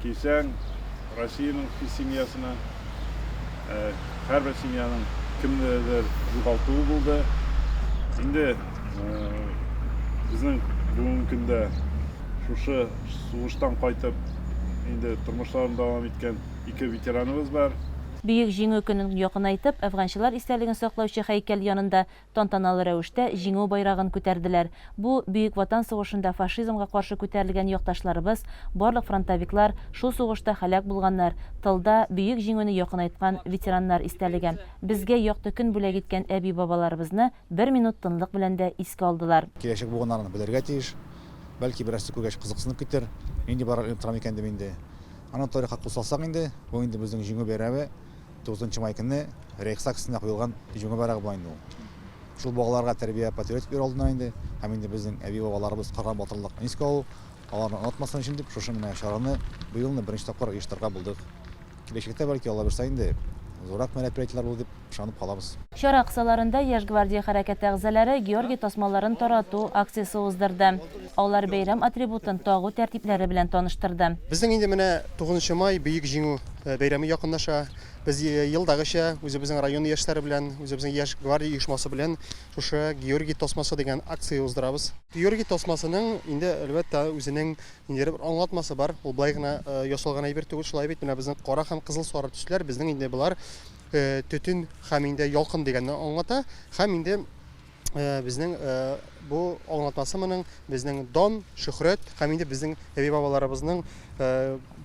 килсәң, Россиянең семьясына, һәрбер семьяның кемнедер югалтуы булды. Инде безнең бүгенге көндә шушы сугыштан кайтып, инде тормышларын дәвам иткән 2 ветераныбыз бар. Бөек җиңү көнен якынайтып, афганчылар истәлеген саклаучы һәйкәл янында тантаналы рәвештә җиңү байрагын күтәрделәр. Бу Бөек Ватан сугышында фашизмга каршы күтәрелгән якташларыбыз, барлык фронтовиклар, шул сугышта һәлак булганнар, тылда бөек җиңүне якынайткан ветераннар истәлеге. Безгә якты көн бүләк иткән әби-бабаларыбызны 1 минут тынлык белән дә искә алдылар. Киләчәк буганнарны белергә тиеш. Бәлки бераз күргәч кызыксынып китер. Инде барар интернет икән дип инде. Аны тарихка кусалсак инде, бу инде безнең җиңү бәйрәме 9 май көнне Рейхстаг сынына куелган җиңү бәйрәге була инде ул. Шул балаларга тәрбия патриотик бер алдына инде, һәм инде безнең әби-бабаларыбыз кырган батырлыкны искә алу, аларны онытмасын өчен дип шушы менә чараны быелны беренче тапкыр оештырырга булдык. Киләчәктә бәлки Алла берсә инде зурак мероприятиеләр булыр дип ышанып калабыз. Чара кысаларында Яшь гвардия хәрәкәте әгъзалары Георгий тасмаларын тарату акциясы уздырды. Алар бәйрәм атрибутын тагу тәртипләре белән таныштырды. Безнең инде менә 9 май бөек җиңү бәйрәме якынлаша. Без елдагыча үзебезнең район яшьләре белән, үзебезнең Яшь гвардия оешмасы белән шушы Георгий тасмасы дигән акция уздырабыз. Георгий тасмасының инде әлбәттә үзенең инде бер аңлатмасы бар. Ул болай гына ясалган әйбер түгел, шулай бит менә безнең кара һәм кызыл сары төсләр безнең инде булар төтен һәм инде ялкын дигәнне аңлата. Һәм инде безнең бу аңлатмасы моның безнең дан, шөһрәт һәм инде безнең әби-бабаларыбызның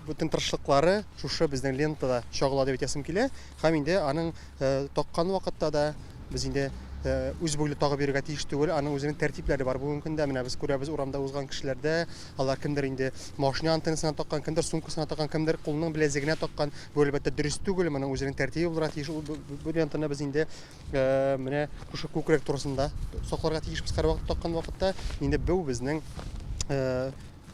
бүтән тырышлыклары шушы безнең лентада чагыла дип әйтәсем килә. Һәм инде аның таккан вакытта да без инде үз буйлы тагы бирергә тиеш түгел, аның үзенең тәртипләре бар. Бүгенге көндә менә без күрәбез урамда узган кешеләрдә, алар кемдер инде машина антеннасына таккан, кемдер сумкасына таккан, кемдер кулының беләзегенә таккан. Бу әлбәттә дөрес түгел, моның үзенең тәртибе булырга тиеш. Бу лентаны без инде менә шушы күкрәк турысында сакларга тиешбез һәрвакыт таккан вакытта. Инде бу безнең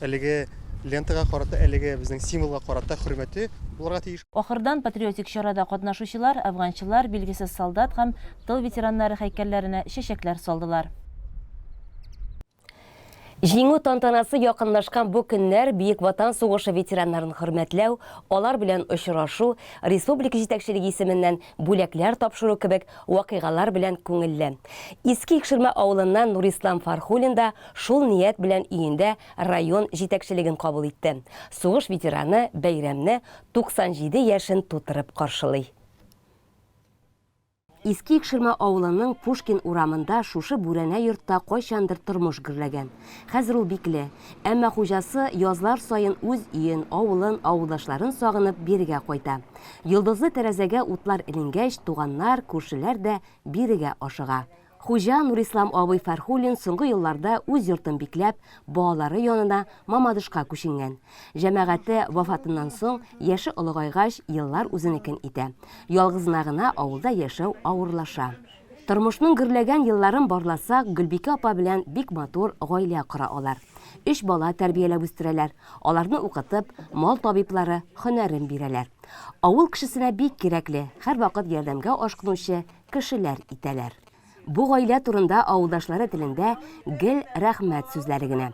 әлеге лентага карата, әлеге безнең символга карата хөрмәте булырга тиеш. Ахырдан патриотик чарада катнашучылар, афганчылар, билгесез солдат һәм тыл ветераннары һәйкәлләренә чәчәкләр салдылар. Җиңү тантанасы якынлашкан бу көннәр Бөек Ватан сугышы ветераннарын хөрмәтләү, алар белән очрашу, республика җитәкчелеге исеменнән бүләкләр тапшыру кебек вакыйгалар белән күңелле. Иске Икшермә авылыннан Нурислам Фархулин да шул ният белән өендә район җитәкчелеген кабул итте. Сугыш ветераны бәйрәмне 97 яшен тутырып каршылый. Иске Икшермә авылының Пушкин урамында шушы бүрәнә йортта кайчандыр тормыш гөрләгән. Хәзер ул бикле, әмма хуҗасы язлар саен үз өен, авылын, авылдашларын сагынып бирегә кайта. Йолдызлы тәрәзәгә утлар эленгәч, туганнар, күршеләр дә бирегә ашыга. Хуҗа Нурислам абый Фархулин соңгы елларда үз йортын бикләп, балалары янына Мамадышка күченгән. Җәмәгате вафатыннан соң яше олыгайгач еллар үзенекен итә. Ялгызына гына авылда яшәү авырлаша. Тормышның гөрләгән елларын барласак, Гөлбикә апа белән бик матур гаилә кора алар. 3 бала тәрбияләп үстерәләр. Аларны укытып, мал табиблары һөнәрен бирәләр. Авыл кешесенә бик кирәкле, һәрвакыт ярдәмгә ашкынучы кешеләр итәләр. Бу гаилә турында авылдашлары телендә гел рәхмәт сүзләре генә.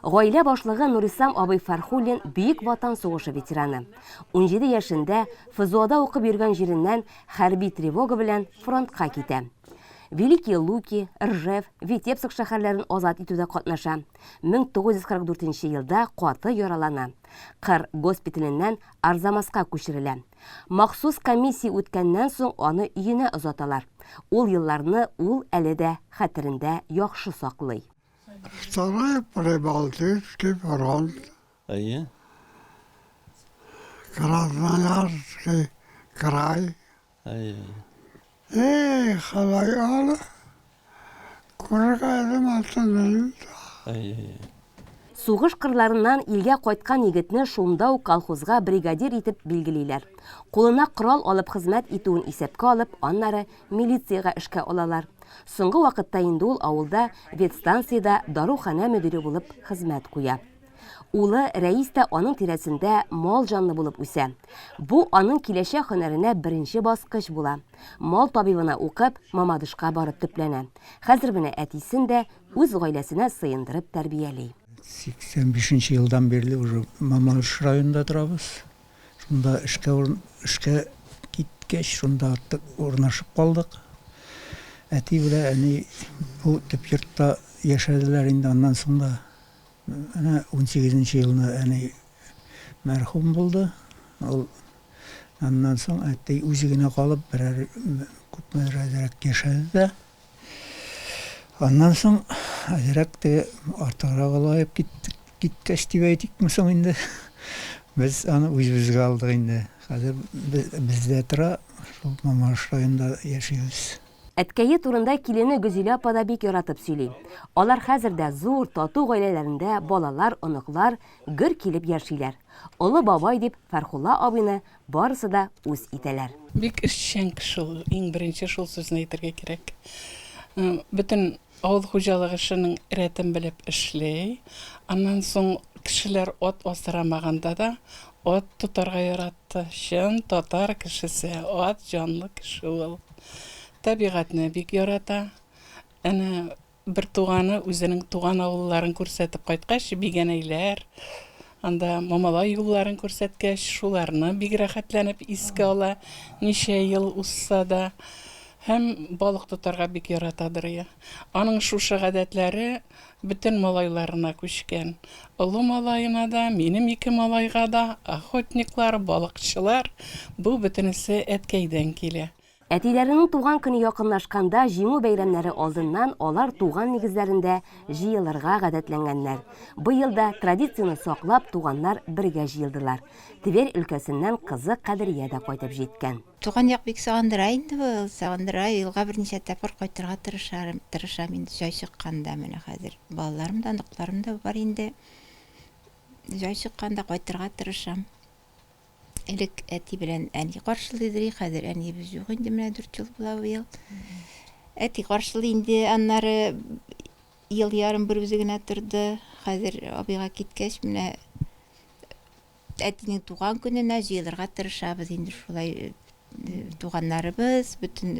Гаилә башлыгы Нурислам абый Фархулин Бөек Ватан сугышы ветераны. 17 яшендә ФЗОда укып йөргән җиреннән хәрби тревога белән фронтка китә. Великие Луки, Ржев, Витебск шәһәрләрен азат итүдә катнаша. 1944 елда каты яралана. Кыр госпиталеннән Арзамаска күчерелә. Махсус комиссия үткәннән соң аны өенә озаталар. Ул елларны ул әле дә хәтерендә яхшы саклый. Второй Прибалтийский фронт. Красноярский край. Қалай алы. Көрік әлім алтын. Сугыш кырларыннан илгә кайткан егетне шунда ук колхозга бригадир итеп билгелиләр. Кулына корал алып хезмәт итүен исәпкә алып, аннары милицияга эшкә алалар. Соңгы вакытта инде ул авылда ветстанциядә дарухана мөдире булып хезмәт куя. Улы Рәис тә аның тирәсендә мал җанлы булып үсә. Бу аның киләчәк һөнәренә беренче баскыч була. Мал табибына укып, Мамадышка барып төпләнә. Хәзер менә әтисен дә үз гаиләсенә сыендырып тәрбияли. 85 елдан бері уже Мамадыш районында тұрабыз. Шунда эшкә киткәч, шунда урнашып калдык. Әти белән әни бу төп йортта яшәделәр инде, аннан соң да 18 елны әни мәрхүм булды. Аннан соң әти үзе генә калып, берәр күпмәррәк яшәде. Аннан соң әзрәк тә артыграк алып киткәч дип әйтикме соң инде. Без аны үзебезгә алдык инде. Хәзер бездә тора, шул Мамадыш районында яшибез. Әткәйе турында килене Гүзилә апа да бик яратып сөйли. Алар хәзердә зур тату гаиләләрендә балалар, оныклар гөр килеп яшиләр. Олы бабай дип Фәрхулла абыйны барысы да үз итәләр. Бик эшчән кеше ул, иң беренче шул сүзне әйтергә кирәк. Бөтен авыл хуҗалыгы эшенең рәтен белеп эшләй. Аннан соң кешеләр ат асырамаганда да ат тотарга яратты. Чын татар кешесе, ат җанлы кеше ул. Табигатьне бик ярата. Әнә бер туганы үзенең туган авылларын күрсәтеп кайткач, бигәнәйләр, анда Мамалай юлларын күрсәткәч, шуларны бик рәхәтләнеп искә ала, ничә ел узса да. Һәм балык тотарга бик яратадыр. Аның шушы гадәтләре бөтен малайларына күчкән. Олы малайына да, минем 2 малайга да, охотниклар, балыкчылар, бу бөтенесе әткәйдән килә. Әтиләренең туган көне якынлашканда җиңү бәйрәмнәре алдыннан алар туган нигезләрендә җыелырга гадәтләнгәннәр. Быел да традицияны саклап туганнар бергә җыелдылар. Тверь өлкәсеннән кызы Кадирия да кайтып җиткән. Туган як бик сагындыра инде бу, сагындыра, елга берничә тапкыр кайтырга тырышам инде, җай чыкканда менә хәзер. Балаларым да, ныкларым да бар инде. Җай чыкканда кайтырга тырышам. Элек әти белән әни каршылыйдыр, хәзер әнибез юк инде, менә 4 ел була бу ел. Әти каршылый инде, аннары ел ярым бер үзе генә торды. Хәзер абыйга киткәч, менә әтинең туган көненә җыелырга тырышабыз инде, шулай туганнарыбыз, бөтен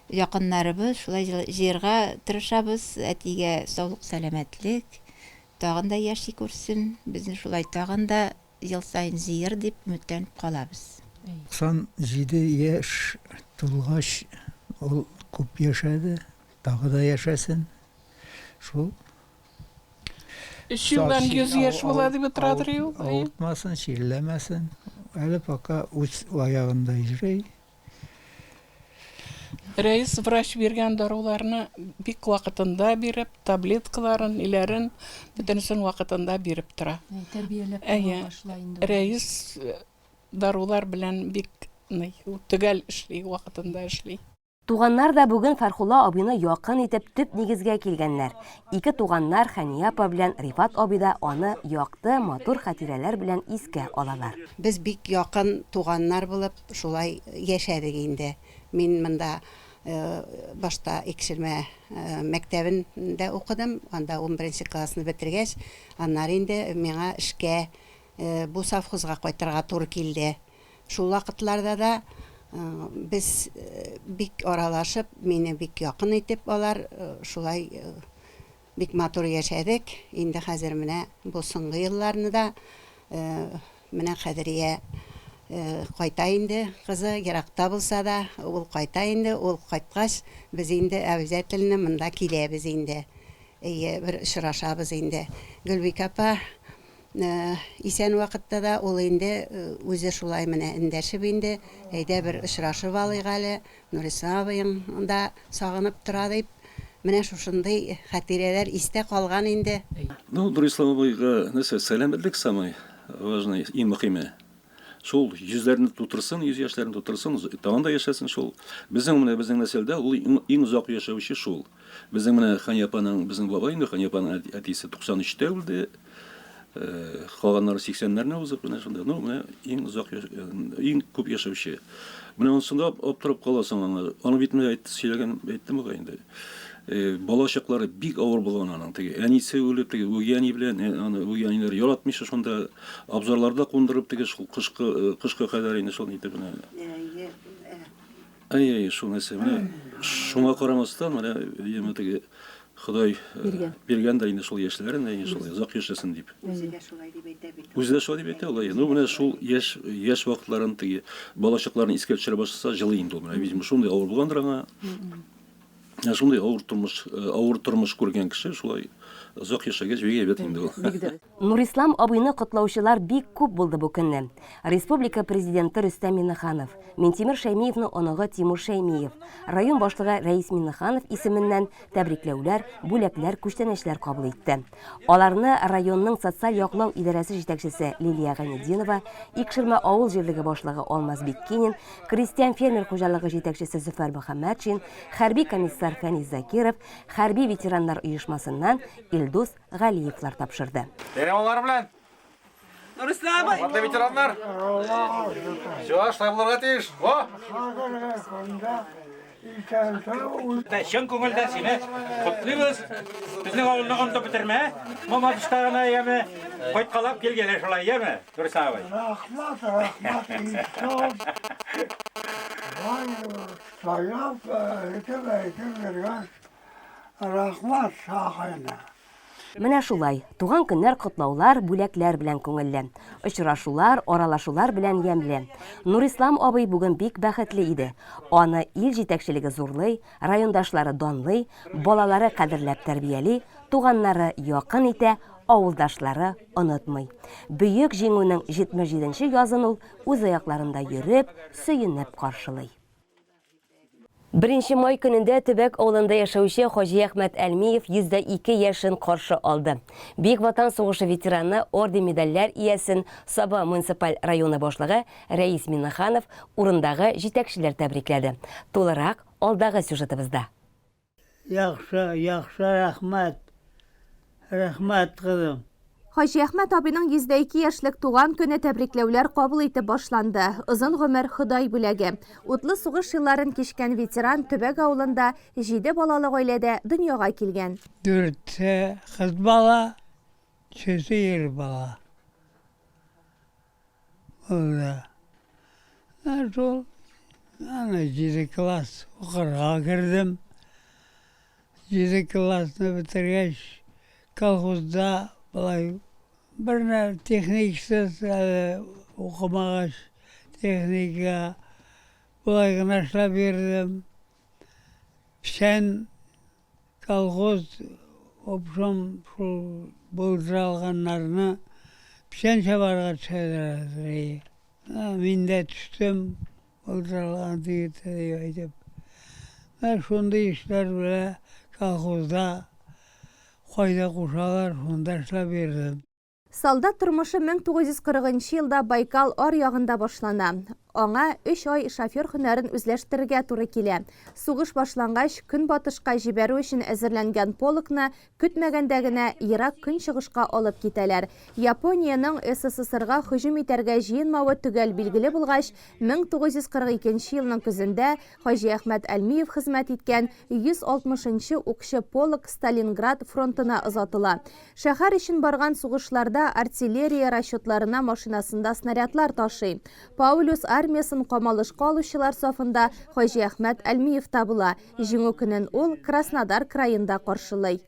якыннарыбыз, шулай җыярга тырышабыз. Әтигә саулык, сәламәтлек, тагын да яши күрсен, безне шулай тагын да ел сайын җыер дип өметләнеп калабыз. 97 яшь тулгач, ул күп яшәде, тагы да яшәсен. Шул 3 елдан 100 яшь була дип торадыр ул. Авыртмасын, чирләмәсен. Әле пока үз аягында йөри. Рәис врач биргән даруларны бик вакытында биреп, таблеткаларын, иләрен бөтенесен вакытында биреп тора. Рәис дарулар белән бик төгәл эшли, вакытында эшли. Туганнар да бүген Фәрхулла абыйны якын итеп төп нигезгә килгәннәр. 2 туганнар Хәния апа белән Рифат абый да аны якты, матур хатирәләр белән искә алалар. Без бик якын туганнар булып, шулай яшәдек инде. Мин монда башта Икшелмә мәктәбендә укыдым, анда 11 классны бетергәч, аннары инде миңа эшкә бу совхозга кайтырга туры килде. Шул вакытларда да без бик аралашып, мине бик якын итеп алар, шулай бик матур яшәдек. Инде хәзер менә бу соңгы елларны да менә Кадирия кайта инде, кызы еракта булса да, ул кайта инде, ул кайткач, без инде обязательно монда киләбез инде. Бер очрашабыз инде. Гөлбик апа исән вакытта да ул инде үзе шулай менә эндәшеп инде, әйдә бер очрашып алыйк әле, Нуриса абыйың да сагынып тора дип, менә шушындый хатирәләр истә калган инде. Ну, Нуриса абыйга нәрсә, сәламәтлек самый важный и мөһиме. Шул yüzlerini tuttursun, 100 yaşlarını tuttursun, tamam da yaşasın şol. Bizim nesilde ул иң узак яшәүче шул. Безнең менә Ханьяпаның, безнең бабай инде Ханьяпаның әтисе 93-тә үлде. Калганнары 80-ләрне узып менә шунда. Ну, менә иң узак иң күп яшәүче. Менә онсында аптырап каласың аңа. Аны бит менә әйттем буга инде. Балачаклары бик авыр булган аның. Теге әнисе үлеп, теге үгәни белән, аны үгәниләр яратмыйча шунда абзарларда кундырып, теге шул кышкы кадәр инде шул итеп менә. Ай, шул нәрсә менә шуңа карамастан менә диме теге Ходай биргән дә инде шул яшьләрен, инде шул озак яшәсен дип. Үзе дә шулай дип әйтә бит. Үзе дә шулай дип әйтә алай. Ну менә шул яшь вакытларын теге балачакларын искә төшерә башласа җылы инде ул менә. Видимо, шундый авыр булгандыр аңа. Шундай авыр тормыш күргән кеше шулай озак яшәгәч бик әйбәт инде ул. Нурислам абыйны котлаучылар бик күп булды бу көнне. Республика президенты Рөстәм Миннеханов, Минтимер Шәймиевның оныгы Тимур Шәймиев, район башлыгы Рәис Миннеханов исеменнән тәбрикләүләр, бүләкләр, күчтәнәчләр кабул итте. Аларны районның социаль яклау идарәсе җитәкчесе Лилия Гайнетдинова, Икшермә авыл җирлеге башлыгы Алмаз Биккинин, крестьян фермер хуҗалыгы җитәкчесе Зөфәр Мөхәммәтшин, хәрби комиссар Фәнис Закиров, хәрби ветераннар оешмасыннан Илдус Галиевлар тапшырды. Бәйрәмләр белән. Нурислам абый. Хөрмәтле ветераннар. Шуаш табылырга тиеш. Во. Чын күңелдән сине котлыйбыз. Безнең авылны анда бетермә. Мама диштагына яме кайткалап килгәләр шулай яме. Нурислам абый. Рахмат, рахмат. Сайлап, бергән. Рахмат сагына. Менә шулай, туган көннәр котлаулар, бүләкләр белән күңелле. Очрашулар, аралашулар белән ямьле. Нурислам абый бүген бик бәхетле иде. Аны ил җитәкчелеге зурлый, райондашлары данлый, балалары кадерләп тәрбияли, туганнары якын итә, авылдашлары онытмый. Бөек җиңүнең 77-нче язын ул үз аякларында йөреп, сөенеп каршылый. 1 май көнендә Төбәк авылында яшәүче Хаҗи Әхмәт Әлмиев 102 яшен каршы алды. Бик Ватан сугышы ветераны орден медальләр иясен Саба муниципаль районы башлыгы Рәис Миннеханов урындагы җитәкчеләр тәбрикләде. Тулырак алдагы сюжетыбызда. Яхшы, рәхмәт. Рәхмәт кызым. Хаҗи Әхмәт абыйның 102 яшьлек туган көне тәбрикләүләр кабул итеп башланды. Озын гомер Ходай бүләге. Утлы сугыш елларын кичкән ветеран Төбәк авылында 7 балалы гаиләдә дөньяга килгән. 4 кыз бала, 4 бала. Ул ана 7 класс укырга кирдем. 7 классны битергәч, колхозда былай бер техниксыз укымагач, техника былай гына эшләп йөрдем. Печән колхоз обшом шул булдырылганнарны печән чабарга төшерде. Мин дә төштем, булдырылган дип әйтеп. Шундый эшләр белән колхозда кайда кушалар, шунда эшләп йөрдем. Солдат тормышы 1940 елда Байкал ар ягында башлана. Аңа 3 ай шофер һөнәрен үзләштерергә туры килә. Сугыш башлангач, көнбатышка җибәрү өчен әзерләнгән полкны көтмәгәндә генә ерак көнчыгышка алып китәләр. Япониянең СССРга һөҗүм итәргә җыенмавы төгәл билгеле булгач, 1942 елның көзендә Хаҗи Әхмәт Әлмиев хезмәт иткән 160-нчы укчы полк Сталинград фронтына озатыла. Шәһәр өчен барган сугышларда артиллерия расчетларына машинасында снарядлар ташый. Паулюс армиясын камалышка алучылар сафында Хаҗи Әхмәт Әлмиев табыла. Җиңү көнен ул Краснодар краенда каршылый.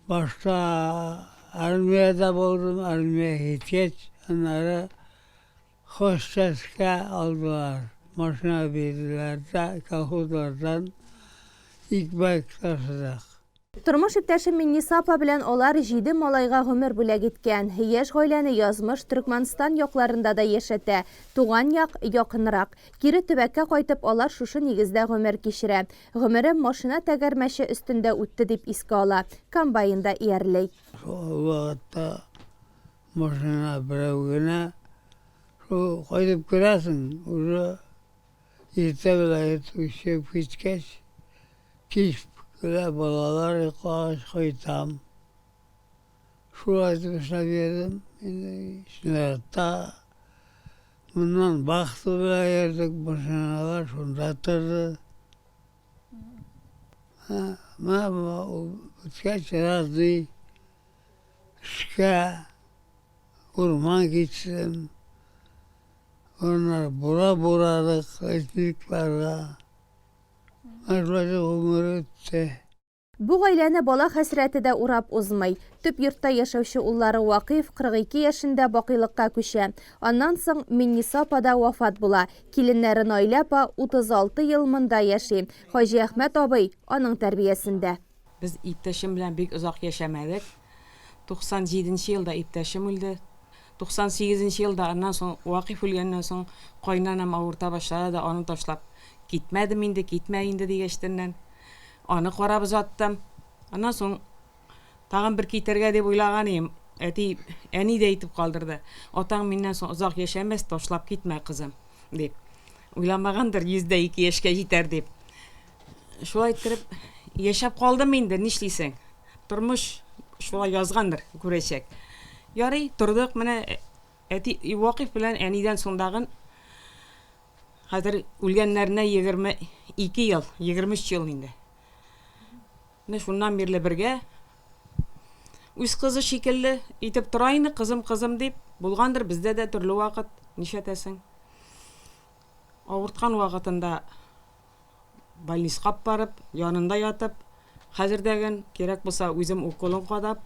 Башта армияда булдым, армия иткәч, аннары хозчаска алдылар. Машина бирделәр дә, колхозлардан икмәк ташыдык. Тормыш иптәше Минниса апа белән алар 7 малайга гомер бүләк иткән. Яшь гаиләне язмыш Төркмәнстан якларында да яшәтә. Туган як якынрак. Кире төбәккә кайтып алар шушы нигездә гомер кичерә. Гомерем машина тәгәрмәче өстендә үтте дип искә ала. Комбайнда иярлей. Вакытта машина берәү генә Şu koyup kırasın. Уже erte bile yetişip geçkeç. Kiş bile balalar yıkaş koytam. Şu açmışına verdim. Şimdi ta bundan baktı bile yerdik başınalar. Şunda atırdı. Ma o geçkeç razı. Şka. Orman gitsin. Onlar buradık etniklerle. Arvaca ömür ötse. Bu гаиләне бала хәсрәте дә урап узмый. Төп йортта яшәүче уллары Вакыйф 42 яшендә бакыйлыкка күчә. Аннан соң Минниса апада вафат була. Киленнәре Наилә апа 36 ел монда яши. Хаҗи Әхмәт абый аның тәрбиясендә. Без иптәшем белән бик озак яшәмәдек. 97 елда иптәшем үлде. 98 елда аннан соң Вакыйф үлгәннән соң кайнанам авырта башлады да аны ташлап китмәдем инде, китмә инде дигәчтәннән. Аны карап узаттым. Аннан соң тагын бер китәргә дип уйлаган идем. Әни дә әйтеп калдырды. Атаң миннән соң озак яшәмәс, ташлап китмә кызым дип. Уйламагандыр 102 яшькә җитәр дип. Шулай итеп яшәп калдым инде, нишлисең? Тормыш шулай язгандыр, күрәчәк. Ярый, тордык, менә Вакыйф белән әнидән соңдагын хәзер үлгәннәренә 22 ел, 23 ел инде. Менә шуннан бирле бергә үз кызы шикелле итеп тора инде, кызым дип булгандыр бездә дә төрле вакыт, нишәтәсең. Авырткан вакытында больниска барып, янында ятып, хәзердәген кирәк булса үзем уколын кадап,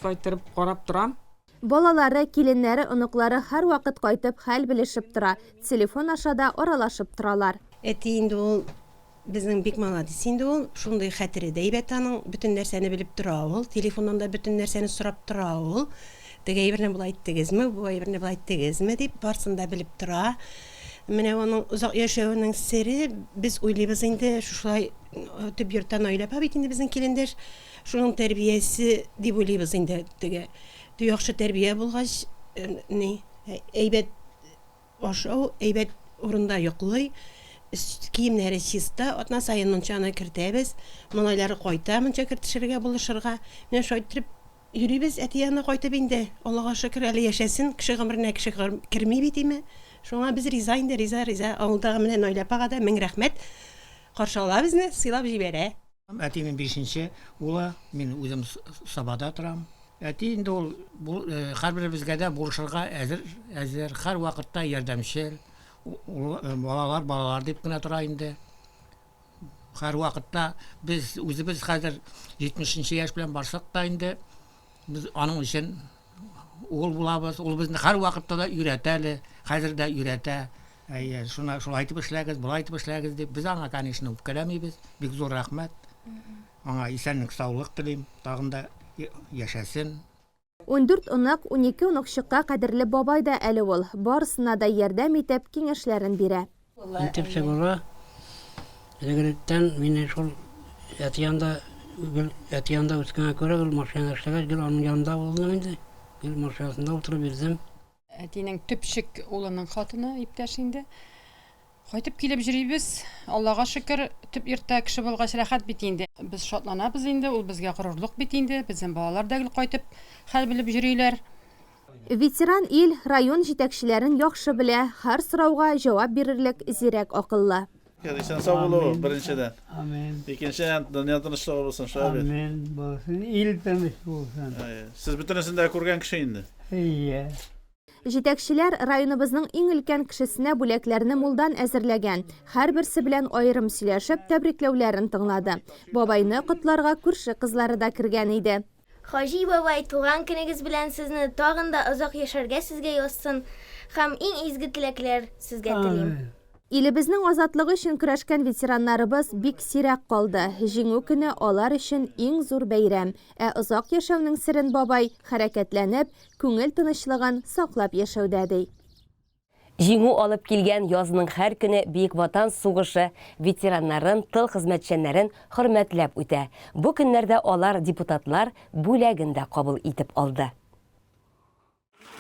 кайтырып карап торам. Балалары, киленнәре, оныклары һәр вакыт кайтып хәл белешеп тора. Телефон аша да аралашып торалар. Әти инде ул безнең бик маладис инде ул. Шундый хәтере дә әйбәт аның, бөтен нәрсәне белеп тора ул. Телефоннан да бөтен нәрсәне сорап тора ул. Теге әйберне булай иттегезме, бу әйберне булай иттегезме дип барсын да белеп тора. Менә аның озак яшәүенең сере без уйлыйбыз инде, шулай төп йорттан айлап бит инде безнең килендәш. Шуның тәрбиясе дип уйлыйбыз инде теге. Яхшы тәрбия булгач, әйбәт ашау, әйбәт урында йоклый, киемнәре чиста, атна сайын мончаны кертәбез, малайлары кайта монча кертешергә булышырга. Менә шулай итеп йөрибез, әти янына кайтып инде. Аллага шөкер, әле яшәсен, кеше гомеренә кеше керми бит име. Шуңа без риза инде, риза. Авылдагы менә Наилә апага да мең рәхмәт. Каршы ала безне, сыйлап җибәрә. Әтимен 5-нче ула, мин үзем Сабада торам. Әти инде ул һәрбер безгә дә булышырга әзер, һәр вакытта ярдәмчел. Балалар дип кенә тора инде. Һәр вакытта без үзебез хәзер 70-нче яшь белән барсак та инде без аның өчен ул булабыз. Ул безне һәр вакытта да өйрәтә әле, хәзер дә өйрәтә. Шулай итеп эшләгез, булай итеп эшләгез дип без аңа конечно үпкәләмибез. Бик зур рәхмәт. Аңа исәнлек, саулык телим, тагын да яшәсен. 14 онак, 12 онакчыкка кадерле бабай да әле ул. Барысына да ярдәм итеп киңәшләрен бирә. Итепсе була. Дегелектән мине шул әтиянда үскәнгә күрә ул машина эшләгәч, гел аның янында булдым инде. Гел машинасында утырып бирдем. Әтинең төпчек улының хатыны иптәш инде. Кайтып килеп җөрибез. Аллага шөкер, төп йортта кеше булгач рәхәт бит инде. Без шатланабыз инде, ул безгә горурлык бит инде. Безнең балалар да кайтып хәл белеп йөриләр. Ветеран ил район җитәкчеләрен яхшы белә, һәр сорауга җавап бирерлек зирәк акыллы. Сән сау булу беренчедән. Amin. Икенчедән дөнья тынычлыгы булсын, шулай. Amin. Булсын, ил тыныч булсын. Сез бөтенесен дә күргән кеше инде. Ие. Җитәкчеләр районыбызның иң өлкән кешесенә бүләкләрне мулдан әзерләгән. Һәрберсе белән аерым сөйләшеп, тәбрикләүләрен тыңлады. Бабайны котларга күрше кызлары да кергән иде. Хаҗи бабай, туган көнегез белән сезне тагын да озак яшәргә сезгә язсын һәм иң изге теләкләр сезгә телим. Илебезнең азатлыгы өчен көрәшкән ветераннарыбыз бик сирәк калды. Җиңү көне алар өчен иң зур бәйрәм. Озак яшәүнең сирен бабай хәрәкәтләнеп, күңел тынычлыгын саклап яшәүдә ди. Җиңү алып килгән язның һәр көне Бөек Ватан сугышы ветераннарын, тыл хезмәтчәннәрен хөрмәтләп үтә. Бу көннәрдә алар депутатлар бүләген дә кабул итеп алды.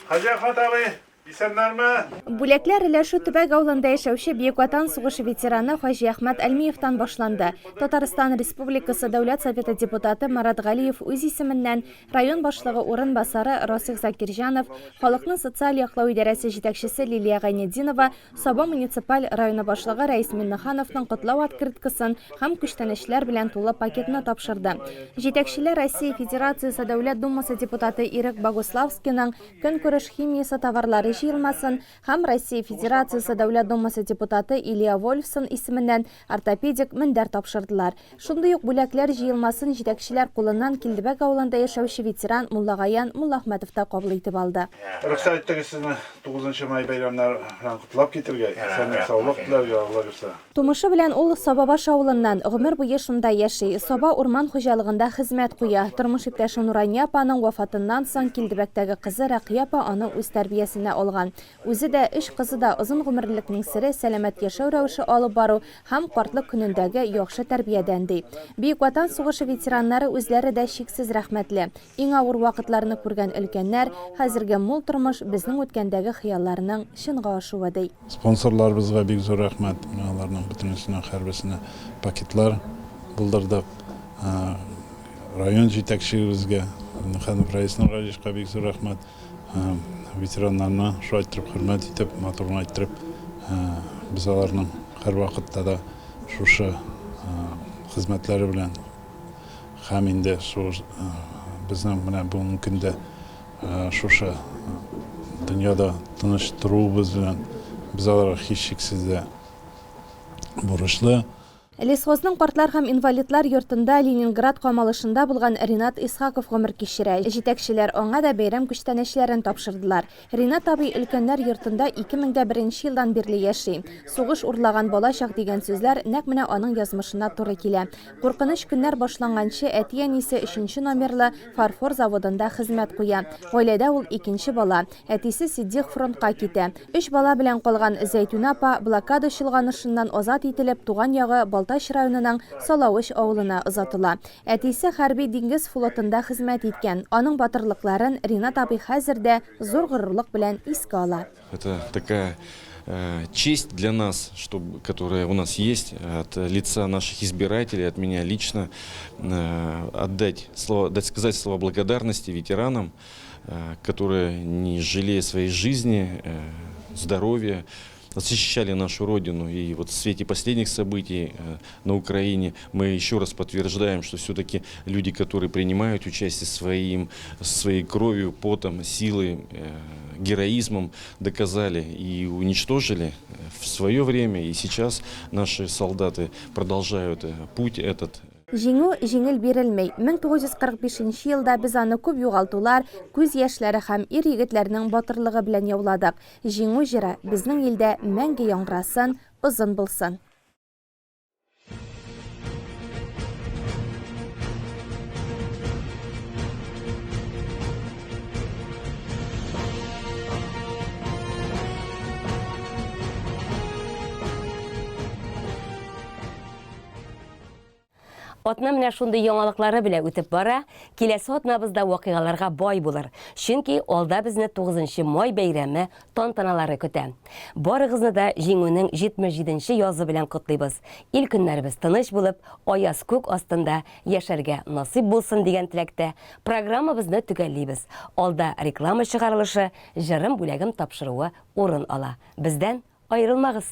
Хаҗи Ахмат абый, Бүләкләр Өләшу төбәк авылында яшәүче Бөек Ватан сугышы ветераны Хаҗи Әхмәт Әлмиевтан башланды. Татарстан Республикасы Дәүләт Советы депутаты Марат Галиев үз исеменнән район башлыгы урынбасары Расих Закирҗанов, халыкны социаль яклау идарәсе җитәкчесе Лилия Гайнетдинова, Саба муниципаль районы башлыгы Рәис Миннехановның котлау открыткасын һәм күчтәнәчләр белән тулы пакетны тапшырды. Җитәкчеләр Россия Федерациясе Дәүләт Думасы депутаты Ирек Богуславскийның көнкүреш химиясе товарлары җыелмасын һәм Россия Федерациясе Дәүләт Думасы депутаты Илья Вольфсон исеменнән ортопедик мендәр тапшырдылар. Шундый ук бүләкләр җыелмасын җитәкчеләр кулыннан Килдебәк авылында яшәүче ветеран Муллагаян Муллахмәтов та кабул итеп алды. Рөхсәт итегез сезне 9 май бәйрәмнәре белән котлап китергә. Сәнге саулык теләргә Алла бирсә. Тумышы белән ул Сабабаш авылыннан гомер буе шунда яши. Саба урман хуҗалыгында хезмәт куя. Тормыш иптәше Нурания апаның вафатыннан соң Килдебәктәге кызы Рәкыя апа аны үз тәрбиясенә алган. Үзе дә, эш кызы да озын гомерлекнең сере сәламәт яшәү рәвеше алып бару һәм картлык көнендәге яхшы тәрбиядән ди. Бөек Ватан сугышы ветераннары үзләре дә шиксез рәхмәтле. Иң авыр вакытларны күргән өлкәннәр хәзерге мул тормыш безнең үткәндәге хыялларның чынга ашуы ди. Спонсорларыбызга бик зур рәхмәт. Аларның бөтенесенә һәрберсенә пакетлар булдырдык. Район җитәкчебезгә, Хәниф Рәисның Раҗишка бик зур рәхмәт. Ветераннарны шулай итеп хөрмәт итеп, матурлык итеп, без аларның һәр вакытта да шушы хезмәтләре белән һәм инде безнең менә бүгенге көндә шушы дөньяда тыныч торуыбыз белән без аларга һичшиксез дә бурычлы. Лесхозның картлар һәм инвалидлар йортында Ленинград камалышында булган Ринат Исхаков гомер кичерә. Җитәкчеләр аңа да бәйрәм күчтәнәчләрен тапшырдылар. Ринат абый өлкәннәр йортында 2001 елдан бирле яши. Сугыш урлаган балачак дигән сүзләр нәкъ менә аның язмышына туры килә. Куркыныч көннәр башланганчы әти-әнисе 3 номерлы фарфор заводында хезмәт куя. Гаиләдә ул 2нче бала. Әтисе Сиддих фронтка китә. 3 бала белән калган Зәйтүнә апа блокада чолганышыннан азат ителеп туган ягы Балтач районының Салавыш авылына озатыла. Әтисе хәрби диңгез флотында хезмәт иткән. Аның батырлыкларын Ринат абый хәзердә зур горурлык белән искә ала. Это такая честь для нас, которая у нас есть от лица наших избирателей, от меня лично, сказать слова благодарности ветеранам, которые, не жалея своей жизни, здоровья, защищали нашу Родину. И вот в свете последних событий на Украине мы еще раз подтверждаем, что все-таки люди, которые принимают участие своей кровью, потом, силой, героизмом, доказали и уничтожили в свое время. И сейчас наши солдаты продолжают путь этот. Җиңү җиңел бирелмәй. 1945 елда без аны күп югалтулар, күз яшьләре һәм ир-егетләрнең батырлыгы белән яуладык. Җиңү җыры безнең илдә мәңге яңгырасын, озын булсын. Атна менә шундый яңалыклары белән үтеп бара, киләсе атнабызда вакыйгаларга бай булыр. Чөнки алда безне 9 май бәйрәме тантаналары көтә. Барыгызны да җиңүнең 77нче язы белән котлыйбыз. Ил көннәребез тыныч булып, аяз күк астында яшәргә насыйп булсын дигән теләктә программабызны төгәллибез. Алда реклама чыгарылышы, җырым бүләгем тапшыруы урын ала. Бездән аерылмагыз.